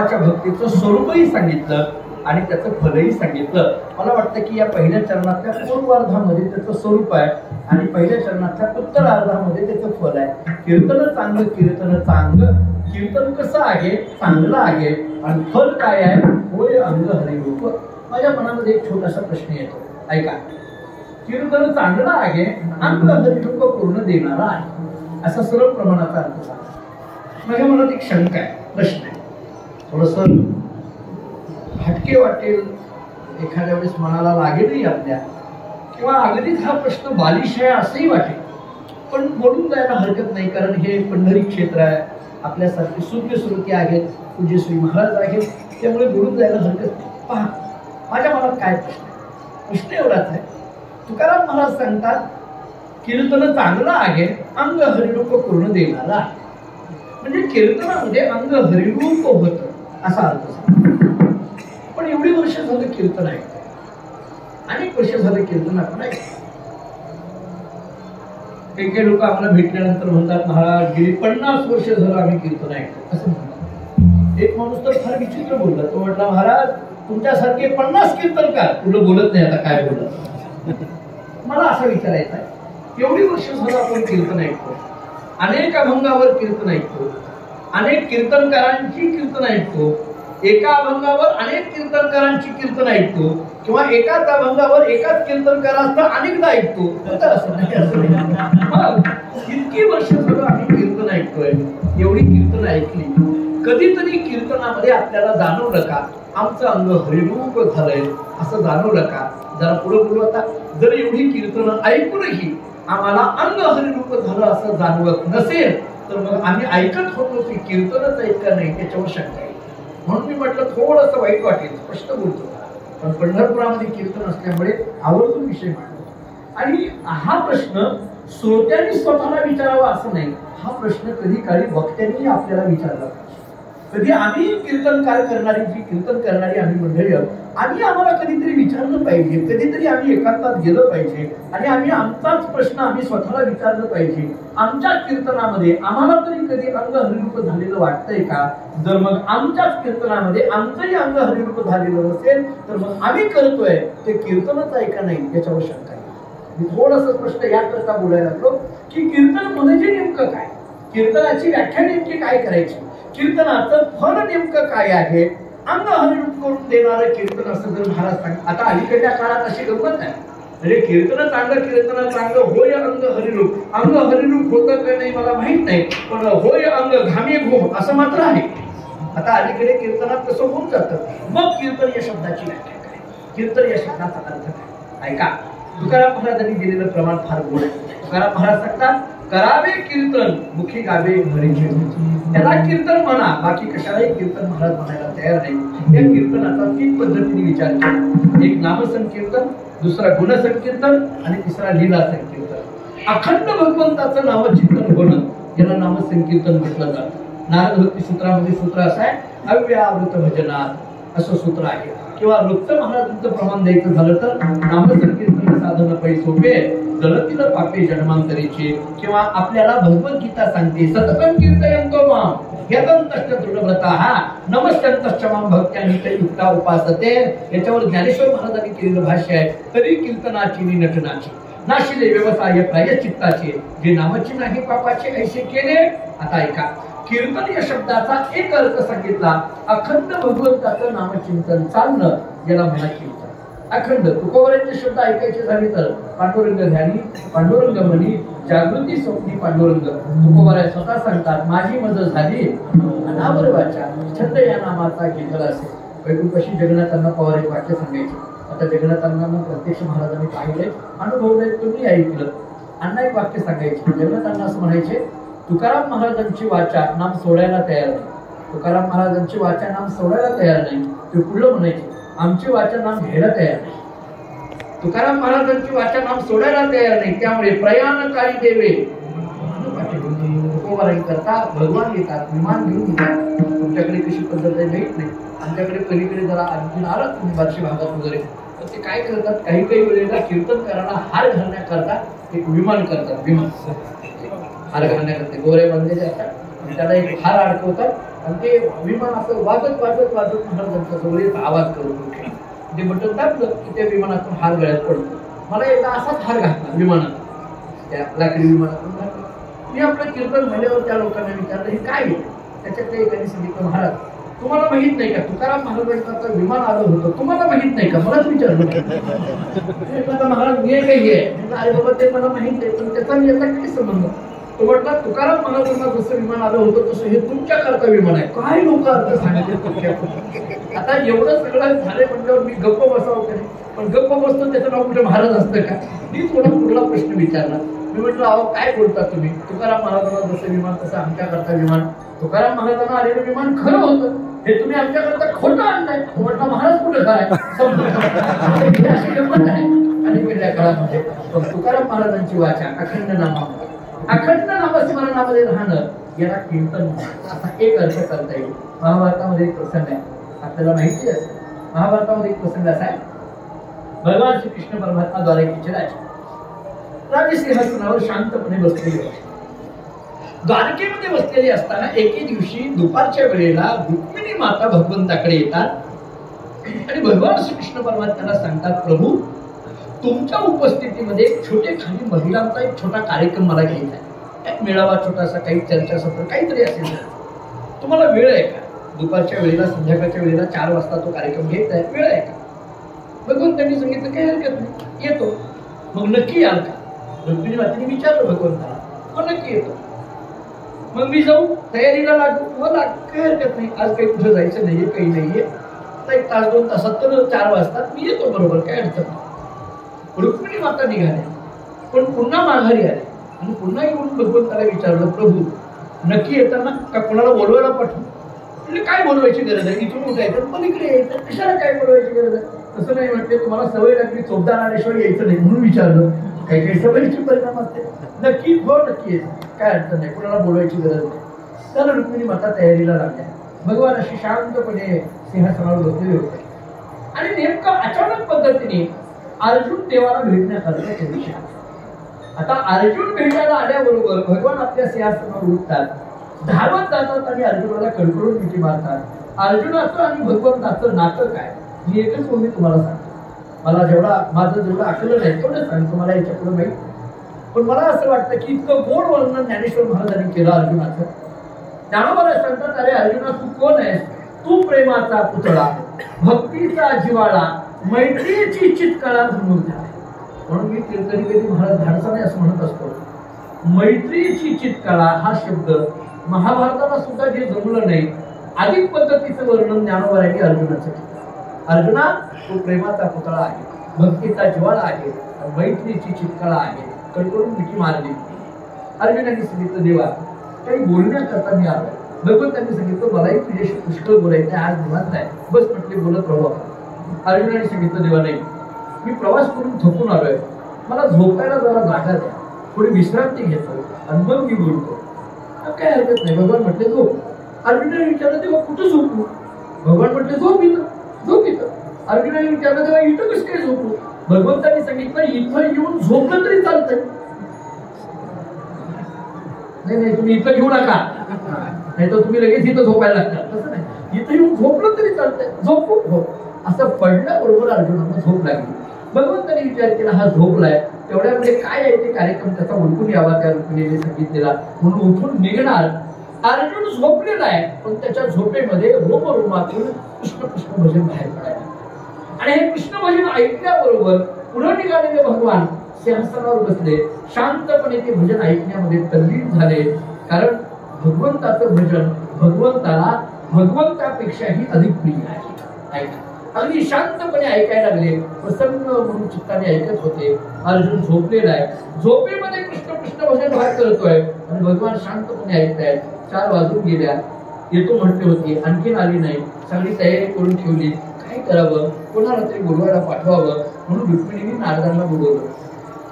[SPEAKER 1] नामाच्या भक्तीचं स्वरूपही सांगितलं आणि त्याचं फलही सांगितलं. मला वाटतं की या पहिल्या चरणातल्या पूर्वार्धामध्ये त्याचं स्वरूप आहे आणि पहिल्या चरणातल्या उत्तरार्धामध्ये त्याचं फल आहे. कीर्तन चांगलं, कीर्तन चांगलं. कीर्तन कसं आहे? चांगलं आहे. आणि फल काय आहे? होय अंग हरिरूप. माझ्या मनामध्ये एक छोटासा प्रश्न येतो, ऐका. कीर्तन चांगलं आहे, अंग हरिरूप पूर्ण देणारा आहे, असा सरळ प्रमाणाचा अर्थ सांगा. माझ्या मनात एक शंका आहे, प्रश्न आहे, थोडस हटके वाटेल, एखाद्या वेळेस मनाला लागेलही आपल्या, किंवा अगदीच हा प्रश्न बालिश आहे असंही वाटेल, पण बोलून जायला हरकत नाही, कारण हे पंढरी क्षेत्र आहे, आपल्यासारखे सूर्य श्रुती आहेत, पूज्य श्री महाराज आहेत, त्यामुळे बोलून जायला हरकत नाही. पहा, माझ्या मनात काय प्रश्न आहे? प्रश्न एवढाच आहे, तुकाराम महाराज सांगतात कीर्तन चांगलं आहे, अंग हरिरूप पूर्ण देणारा आहे. म्हणजे कीर्तनामध्ये अंग हरिरूप होतं असा अर्थ सांगतो. पण एवढी वर्ष झालं कीर्तन ऐकतो, अनेक वर्ष झालं कीर्तन आपण ऐकतो. काही काही लोक आम्हाला भेटल्यानंतर म्हणतात, महाराज गेली 50 वर्ष झालं आम्ही कीर्तन ऐकतो असं म्हणतात. एक माणूस तर फार विचित्र बोलला, तो म्हटला, महाराज तुमच्यासारखे 50 कीर्तनकार, तुला बोलत नाही आता काय बोलत. मला असं विचारायचं आहे, एवढी वर्ष झालं आपण कीर्तन ऐकतो, अनेक अभंगावर कीर्तन ऐकतो, अनेक कीर्तनकारांची कीर्तन ऐकतो, एका अभंगावर अनेक कीर्तनकारांची कीर्तन ऐकतो, किंवा एकाच अभंगावर एकाच कीर्तनकारांचं अनेकदा ऐकतो. असं नाही, इतकी वर्ष झालं आम्ही कीर्तन ऐकतोय, एवढी कीर्तन ऐकली, कधीतरी कीर्तनामध्ये आपल्याला जाणवलं का आमचं अंग हरिरूप झालंय, असं जाणवलं का? जरा पुढे बोलू आता. जर एवढी कीर्तन ऐकूनही आम्हाला अंग हरिरूप झालं असं जाणवत नसेल, तर मग आम्ही ऐकत होतो की कीर्तनच ऐकलं नाही, त्याच्यावर शंका आहे. म्हणून मी म्हटलं थोडंसं वाईट वाटेल, स्पष्ट बोलतो, पण पंढरपुरामध्ये कीर्तन असल्यामुळे आवर्जून विषय मांडतो. आणि हा प्रश्न श्रोत्यांनी स्वतःला विचारावा असं नाही, हा प्रश्न कधी काळी वक्त्यांनी आपल्याला विचारला. कधी आम्ही कीर्तनकार करणारी, जी कीर्तन करणारी आम्ही मंडळी आहोत, आम्हाला कधीतरी विचारलं पाहिजे, कधीतरी आम्ही एकांतात गेलं पाहिजे आणि आम्ही आमचाच प्रश्न आम्ही स्वतःला विचारलं पाहिजे. आमच्या कीर्तनामध्ये आम्हाला तरी कधी अंग हरिरूप झालेलं वाटतंय का? जर मग आमच्याच कीर्तनामध्ये आमचंही अंग हरिरूप झालेलं नसेल, तर मग आम्ही करतोय ते कीर्तनच आहे का नाही, याच्यावर शंका आहे. मी थोडंसं प्रश्न याकरता बोलायला लागलो की कीर्तन म्हणजे नेमकं काय, कीर्तनाची व्याख्या नेमकी काय करायची, कीर्तनाचं फल नेमकं काय आहे, अंग हरिरूप करून देणारं कीर्तन असं जर महाराज सांग. आता अलीकडच्या काळात अशी गंमत आहे, म्हणजे कीर्तन चांगलं होय अंग हरिरूप. अंग हरिरूप होतं का नाही मला माहित नाही, पण होय अंग घामे घो असं मात्र आहे. आता अलीकडे कीर्तनात तसं होऊन जातं. मग कीर्तन या शब्दाची व्याख्या काय, कीर्तन या शब्दाचा अर्थ काय? ऐका, तुकाराम महाराजांनी दिलेलं प्रमाण फार गोड आहे. तुकाराम महाराज सांगतात, करावे कीर्तन मुखी गावे हरीचे. त्याला कीर्तन म्हणा, बाकी कशालाही कीर्तन महाराज म्हणायला तयार नाही. या कीर्तनाचा 3 पद्धतीने विचार केला. एक नामसंकीर्तन, दुसरा गुणसंकीर्तन आणि तिसरा लीला संकीर्तन. अखंड भगवंताचं नामचिंतन होणं याला नामसंकीर्तन म्हटलं जातं. नारद भक्ती सूत्रामध्ये सूत्र असं आहे, अव्यावृत भजनात असं सूत्र आहे. किंवा रोजचं महाराजांचं प्रमाण द्यायचं झालं तर नामसंकीर्तन साधन पै सोपे जलतील पापे जन्मांतरीचे. किंवा आपल्याला भगवद्गीता सांगते, सततं कीर्तयन्तो मां यतन्तश्च दृढव्रताः नमस्यन्तश्च मां भक्त्यानियुक्ता उपासते. याच्यावर ज्ञानेश्वर महाराजांनी केलेलं भाष्य आहे. तरी कीर्तनाची नि नटनाची नाशिले व्यवसाय प्रायश्चित्ताचे, जे नामाची नाही पापाचे ऐसे केले. आता ऐका, कीर्तन या शब्दाचा एक अर्थ सांगितला, अखंड भगवंताचं नामचिंतन चालणं, याला म्हणा कीर्तन. अखंड तुकोबरांचे शब्द ऐकायचे झाले तर पांडुरंग ध्यानी, पांडुरंग म्हणी, जागृती स्वप्नी पांडुरंग. तुकोबराय स्वतः सांगतात, माझी मज झाली अनावर वाचा, छंद या नामाचा घेतला असेल. वैकुंठशी जगन्नाथांना पवार एक वाक्य सांगायचे. आता जगन्नाथांना मग प्रत्यक्ष महाराजांनी पाहिले, अनुभवले, तुम्ही ऐकलं. अण्णा एक वाक्य सांगायचे. जगन्नाथांना असं म्हणायचे, तुकाराम महाराजांची वाचा नाम सोडायला तयार नाही. तुकाराम महाराजांची वाचा नाम सोडायला तयार नाही. ते पुढलं म्हणायचे, आमची वाचा नाम घ्यायला तयार नाही. तुकाराम महाराजांची वाचा नाम सोडायला तयार नाही. त्यामुळे प्रयाणकारी देवे करता भगवान येतात, विमान घेऊन येतात. तुमच्याकडे कशी पद्धत आहे माहित नाही, आमच्याकडे पलीकडे जरा आणखी आलात तुम्ही बार्शी भागात वगैरे, तर ते काय करतात, काही काही वेळेला कीर्तन करायला हार घालण्याकरता एक विमान करतात. विमान हार घालण्याकरता गोरे बांधलेले असतात, त्याला एक हार अडकवतात आणि ते विमान असं वाजत वाजत वाजत महाराजांच्या जवळ एक आवाज करून उठला. ते बटन दाबलं की त्या विमानातून हार गळ्यात पडतो. मला एकदा असाच हार घातला विमानात, त्या लाकडी विमानातून घातला. मी आपलं कीर्तन झाल्यावर त्या लोकांना विचारलं हे काय आहे. त्याच्यातल्या एकाने सांगितलं महाराज तुम्हाला माहित नाही का तुकाराम महाराजांचं विमान आलं होतं, तुम्हाला माहित नाही का. मलाच विचारलं महाराज मी काही आहे. अरे बाबा ते मला माहित आहे पण त्याचा मी याचा काही संबंध. तो म्हटला तुकाराम महाराजांना जसं विमान आलं होतं तसं हे तुमच्या करता विमान आहे. काय लोक अर्थ सांगितले. आता एवढं सगळं झाले म्हटल्यावर मी गप्प बसावं का नाही. पण गप्प बसतो त्याचं नाव कुठे महाराज असतं का. मी थोडा पुढला प्रश्न विचारला. मी म्हटलं अहो काय बोलता तुम्ही, तुकाराम महाराजांना जसं विमान तसं आमच्या करता विमान. तुकाराम महाराजांना आलेलं विमान खरं होतं, हे तुम्ही आमच्याकरता खोटं आणलंय. म्हटलं महाराज कुठं काय आणि पहिल्या काळामध्ये तुकाराम महाराजांची वाचा अखंड नामस्मरणामध्ये राहणं याला कीर्तन असा एक अर्थ करता येईल. महाभारतामध्ये एक प्रसंग आहे आपल्याला माहिती असेल. महाभारतामध्ये एक प्रसंग असा आहे, भगवान श्रीकृष्ण परमात्माद्वारे राजसिंहासनावर शांतपणे बसलेले होते. द्वारकेमध्ये बसलेले असताना एके दिवशी दुपारच्या वेळेला रुक्मिणी माता भगवंताकडे येतात आणि भगवान श्रीकृष्ण परमात्म्याला सांगतात प्रभू तुमच्या उपस्थितीमध्ये छोटे खाली महिलांचा एक छोटा कार्यक्रम मला घ्यायचा आहे. एक मेळावा छोटासा, काही चर्चासत्र काहीतरी असेल, तुम्हाला वेळ आहे का. दुपारच्या वेळेला संध्याकाळच्या वेळेला 4 वाजता तो कार्यक्रम घ्यायचा आहे, वेळ आहे का. भगवंतांनी सांगितलं काही हरकत नाही, येतो. मग नक्की याल का. रुक्मिणी मातेने विचारलं भगवंताला, मग नक्की येतो. मग मी जाऊ तयारीला लागू काही हरकत नाही. आज काही कुठं जायचं नाहीये, काही नाहीये. आता 1 तास 2 तासात तर 4 वाजतात मी येतो बरोबर, काय अडचण नाही. रुक्मिणी माता निघाल्या पण पुन्हा माघारी आले आणि पुन्हा येऊन भगवंताला विचारलं प्रभू नक्की येताना का कोणाला बोलवायला पाठवू. म्हणजे काय बोलवायची गरज आहे, इथून उठायचं पलीकडे यायचं, कशाला काय बोलवायची गरज आहे. तसं नाही म्हटले तुम्हाला सवय लागली चोपदार आल्याशिवाय यायचं नाही म्हणून विचारलं. काही काही सवयीची परिणाम असते. नक्की हो नक्की यायचं, काय अडचण नाही, कोणाला बोलवायची गरज नाही. त्याला रुक्मिणी माता तयारीला लागल्या. भगवान अशी शांतपणे सिंहासनावर बसलेले होते आणि नेमकं अचानक पद्धतीने अर्जुन देवाला भेटण्याकरता त्यांनी आता अर्जुन भेटायला आल्याबरोबर भगवान आपल्या सिंहासनावर उठतात, धावत जातात आणि अर्जुनाला कडकडून मिठी मारतात. अर्जुनाचं आणि भगवंताचं नातं काय मी एकच गोष्ट तुम्हाला सांगतो. मला माझं जेवढं आकलन आहे तेवढं सांगतो, मला याच्या पुढे माहिती. पण मला असं वाटतं की इतकं गोड वर्णन ज्ञानेश्वर महाराजांनी केलं अर्जुनाचं. ज्ञानोबा सांगतात अरे अर्जुना तू कोण आहेस. तू प्रेमाचा पुतळा, भक्तीचा जिवाळा, मैत्रीची चितकळा म्हणून झाला. म्हणून मी कधी कधी महाराज धाडसाने असं म्हणत असतो मैत्रीची चितकळा हा शब्द महाभारताला सुद्धा जे जमलं नाही अधिक पद्धतीचं वर्णन ज्ञानोबारांनी अर्जुनाचं केलं. अर्जुना तो प्रेमाचा पुतळा आहे, भक्तीचा जिव्हाळा आहे, मैत्रीची चितकळा आहे, कडकडून मिठी मारली. अर्जुनाने सांगितलं देवा काही बोलण्याकरता मी आलो. भगवंतांनी सांगितलं मलाही तुझ्याशी पुष्कळ बोलायचं आज निवांत आहे, बस म्हटले बोलत राहू. अर्जुनाने सांगितलं देवा नाही मी प्रवास करून थकून आलोय, मला झोपायला जरा जागा द्या, थोडी विश्रांती घेतो आणि मग मी बोलतो. काय हरकत नाही. भगवान म्हटले झोप. अर्जुनाने विचारलं तेव्हा कुठं झोपू. भगवान म्हटले झोप इथं, झोप इथं. अर्जुनाने विचारलं तेव्हा इथं कसं काय झोपू. भगवंतांनी सांगितलं इथं येऊन झोपलं तरी चालतंय. नाही तुम्ही इथं घेऊ नका, नाही तर तुम्ही लगेच इथं झोपायला लागतात. तसं नाही, इथं येऊन झोपलं तरी चालतंय, झोपू हो. असं पडल्याबरोबर अर्जुनाला झोप लागली. भगवंताने विचार केला हा झोपलाय तेवढ्यामध्ये काय आहे ते कार्यक्रम त्याचा उलटून यावा त्या रुक्मिणीने सांगितलेला म्हणून उठून निघणार. अर्जुन झोपलेला आहे पण त्याच्या झोपेमध्ये रोमरोमातून कृष्ण कृष्ण भजन बाहेर पडायला आणि हे कृष्ण भजन ऐकल्याबरोबर पुढे निघालेले भगवान सिंहासनावर बसले. शांतपणे ते भजन ऐकण्यामध्ये तल्लीन झाले. कारण भगवंताचं भजन भगवंताला भगवंतापेक्षाही अधिक प्रिय आहे. ऐका अगदी शांतपणे ऐकायला लागले, प्रसन्न म्हणून चित्ताने ऐकत होते. अर्जुन झोपलेला आहे, झोपेमध्ये कृष्ण कृष्ण भजन बाहेर करतोय आणि भगवान शांतपणे ऐकतायत. 4 वाजून गेल्या, येतो म्हटले होते, आणखीन आली नाही. सगळी तयारी करून ठेवली, काय करावं, कोणाला तरी बोलवायला पाठवावं म्हणून रुक्मिणीने नारदांना बोलवलं.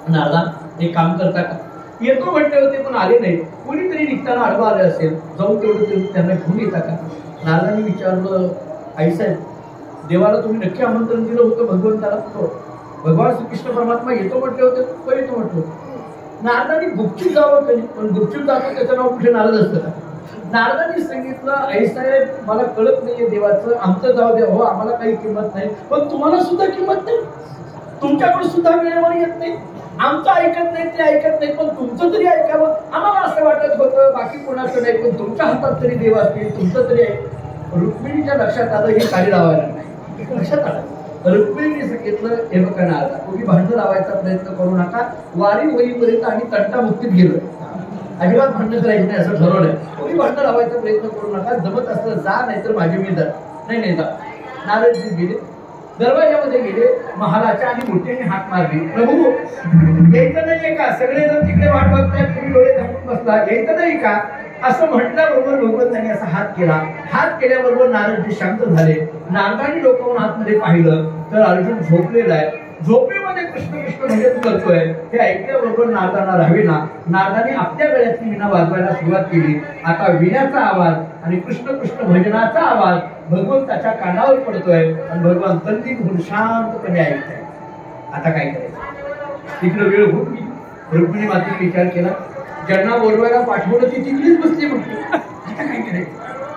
[SPEAKER 1] नारदा एक काम करता का. येतो म्हटले होते पण आले नाही, कोणीतरी निघताना आडवा आले असेल, जाऊन तेवढं त्यांना घेऊन येता का. नारदांनी विचारलं आईसाहेब देवाला तुम्ही नक्की आमंत्रण दिलं होतं भगवंताला. भगवान श्रीकृष्ण परमात्मा येतो म्हटले होते, तो येतो म्हटलं. नारदांनी गुपचूप जावं कधी, पण गुपचूप जातो त्याचं नाव कुठे नारद असतं का. नारदांनी सांगितलं आई साहेब मला कळत नाहीये देवाचं, आमचं जाऊ द्या हो, आम्हाला काही किंमत नाही, पण तुम्हाला सुद्धा किंमत नाही, तुमच्याकडे सुद्धा वेळेवर येत नाही, आमचं ऐकत नाही ते ऐकत नाही, पण तुमचं तरी ऐकावं. आम्हाला असं वाटत होतं बाकी कोणाचं नाही, पण तुमच्या हातात तरी देव असतील, तुमचं तरी ऐक. रुक्मिणीच्या लक्षात आलं हे काळी लावायला नाही. लक्षात आलं रुक्मिणीने सांगितलं हे बघा नारदा, तुम्ही भांडण लावायचा प्रयत्न करू नका, वारी होईपर्यंत आणि तंटामुक्तीत गेलोय, अजिबात भांडण करायचं नाही असं ठरवलंय. तुम्ही भांडण लावायचा प्रयत्न करू नका, जमत असलं जा, नाहीतर माझे मी जा. नाही जा. नारदजी गेले, दरवाजामध्ये गेले महालाच्या आणि मोठ्याने हाक मारली, प्रभू यायचं नाहीये का, सगळेजण तिकडे वाट बघताय, तुम्ही डोळे झाकून बसला, यायचं नाही का असं म्हटल्याबरोबर भगवंतांनी असा हात केला. हात केल्याबरोबर नारदजी शांत झाले. नारदांनी डोकावून आतमध्ये पाहिलं तर अर्जुन झोपलेला आहे. झोपेमध्ये कृष्ण कृष्ण भजन करतोय हे ऐकल्याबरोबर नारदांना राहावेना. नारदांनी आपल्या गळ्यातली विणा वाजवायला सुरुवात केली. आता विण्याचा आवाज आणि कृष्ण कृष्ण भजनाचा आवाज भगवंताच्या कानावर पडतोय आणि भगवान तल्लीन होऊन शांतपणे ऐकताय. आता काय करायचं, तिकडे वेळ होत गेली. रुक्मिणी मातेने विचार केला, ज्यांना बोलवायला पाठवलं ती तिकडेच बसली म्हटली, आता काय करायचं,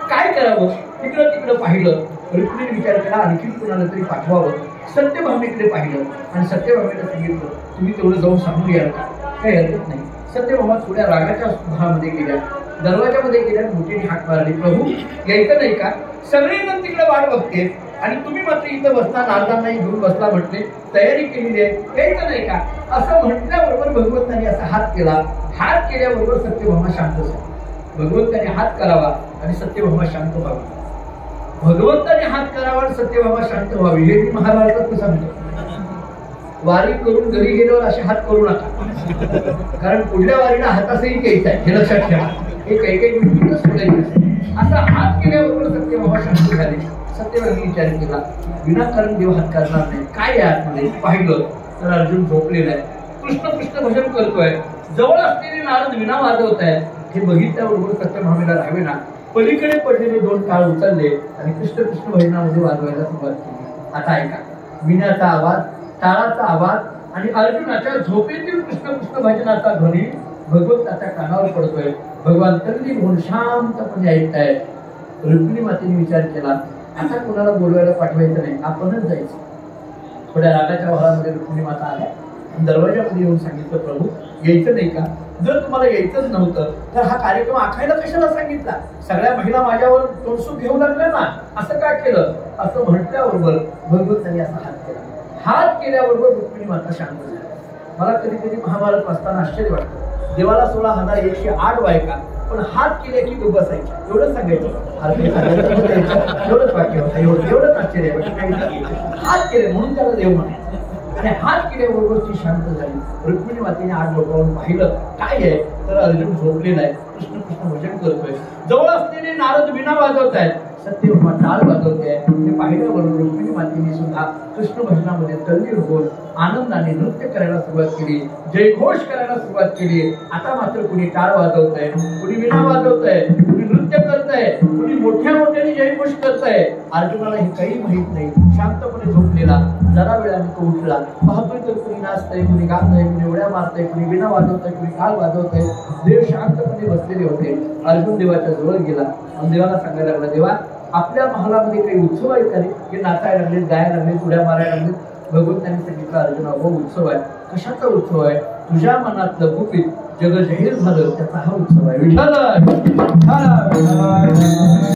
[SPEAKER 1] काय करावं. तिकडं पाहिलं, रुक्मिणीने विचार केला आणखी कुणाला तरी पाठवावं. सत्यभामेकडे पाहिलं आणि सत्यभामेला सांगितलं तुम्ही तेवढं जाऊन सांगून याल का, काही हरकत नाही. सत्यभामा थोड्या रागाच्या भावामध्ये गेल्या, दरवाजामध्ये गेल्या, मोठीने हाक मारली, प्रभू यायचं नाही का, सगळेजण तिकडे वाट बघते आणि तुम्ही मात्र इथं बसता, नारदांनाही घेऊन बसला म्हटले, तयारी केलेली आहे, यायचं नाही का असं म्हटल्याबरोबर भगवंतांनी असा हात केला. हात केल्याबरोबर सत्यभामा शांत झाली. भगवंताने हात करावा आणि सत्यभामा शांत व्हावी. भगवंताने हात करावा आणि सत्यभामा शांत व्हावी हे मी महाभारतात सांगतो. वारी करून घरी गेल्यावर असे हात करू नका, कारण पुढल्या वारीला हातासही घ्यायचा आहे हे लक्षात ठेवा. हे काही गोष्टीच सोडायचं. असा हात केल्याबरोबर सत्यभामा शांत झाली. सत्यभामी विचार केला विनाकारण देव हात करणार नाही, काय आहे आतमध्ये. पाहिलं तर अर्जुन झोपलेला आहे, कृष्ण कृष्ण भजन करतोय, जवळ असलेले नारद विणा वाजवत आहेत. हे बघितल्याबरोबर सत्यभामेला राहावे ना, पलीकडे पडलेले दोन टाळ उचलले आणि कृष्ण कृष्ण भजनामध्ये वाजवायला सुरुवात केली. आता ऐका, विण्याचा आवाज, टाळाचा आवाज आणि अर्जुनाच्या झोपेतील कृष्ण कृष्ण भजनाचा ध्वनी भगवंताच्या कानावर पडतोय. भगवान तल्लीन होऊन शांतपणे ऐकताय. रुक्मिणी मातेने विचार केला आता कोणाला बोलवायला पाठवायचं नाही, आपणच जायचं. थोड्या रागाच्या भावामध्ये रुक्मिणी माता आल्या, दरवाजामध्ये येऊन सांगितलं प्रभू यायचं नाही का, जर तुम्हाला यायचंच नव्हतं तर हा कार्यक्रम आखायला कशाला सांगितला, सगळ्या महिला माझ्यावर तोंडसूक घेऊ लागल्या ना, असं का केलं. असं म्हटल्याबरोबर भगवंतांनी असा हात केला. हात केल्याबरोबर रुक्मिणी माता शांत झाली. मला कधी कधी महाभारत वाचताना आश्चर्य वाटतं, देवाला 16,108 बायका पण हात केल्या की गप्प बसायच्या, एवढंच सांगायचं. एवढंच वाक्य होतं, एवढंच आश्चर्य. हात केले म्हणून त्याला देव म्हणायचं. आणि हात केल्याबरोबर ती शांत झाली. रुक्मिणी मातेने आत डोकावून पाहिलं, काय आहे तर अर्जुन झोपलेला आहे, कृष्ण कृष्ण भजन करतोय, जवळ असलेले नारद विणा वाजवत आहेत, सत्यभामा टाळ वाजवते. हे पाहिल्याबरोबर रुक्मिणी मातेने सुद्धा कृष्ण भजनामध्ये तल्लीन होऊन आनंदाने नृत्य करायला सुरुवात केली, जयघोष करायला सुरुवात केली. आता मात्र कुणी टाळ वाजवत आहे, कुणी विणा वाजवत आहे, कुणी नृत्य करत आहे, कुणी मोठ्या मोठ्याने जयघोष करत आहे. अर्जुनाला हे काही माहित नाही, शांतपणे झोपलेला. जरा वेळाने तो उठला, पाहतोय तर कुणी नाचतंय, कुणी गातंय, कुणी उड्या मारतंय, कुणी विणा वाजवतंय, कुणी टाळ वाजवतंय. देव शांतपणे बसलेले होते. अर्जुन देवाच्या जवळ गेला आणि देवाला सांगायला लागला, देवा आपल्या महालामध्ये काही उत्सव आहे का रे, हे नाचायला लागले, गायला लागले, उड्या मारायला लागले. भगवंतांनी सांगितलं अर्जुना हो उत्सव आहे. कशाचा उत्सव आहे, तुझ्या मनातलं गुपित जग जाहीर झालं त्याचा हा उत्सव आहे. विठ्ठल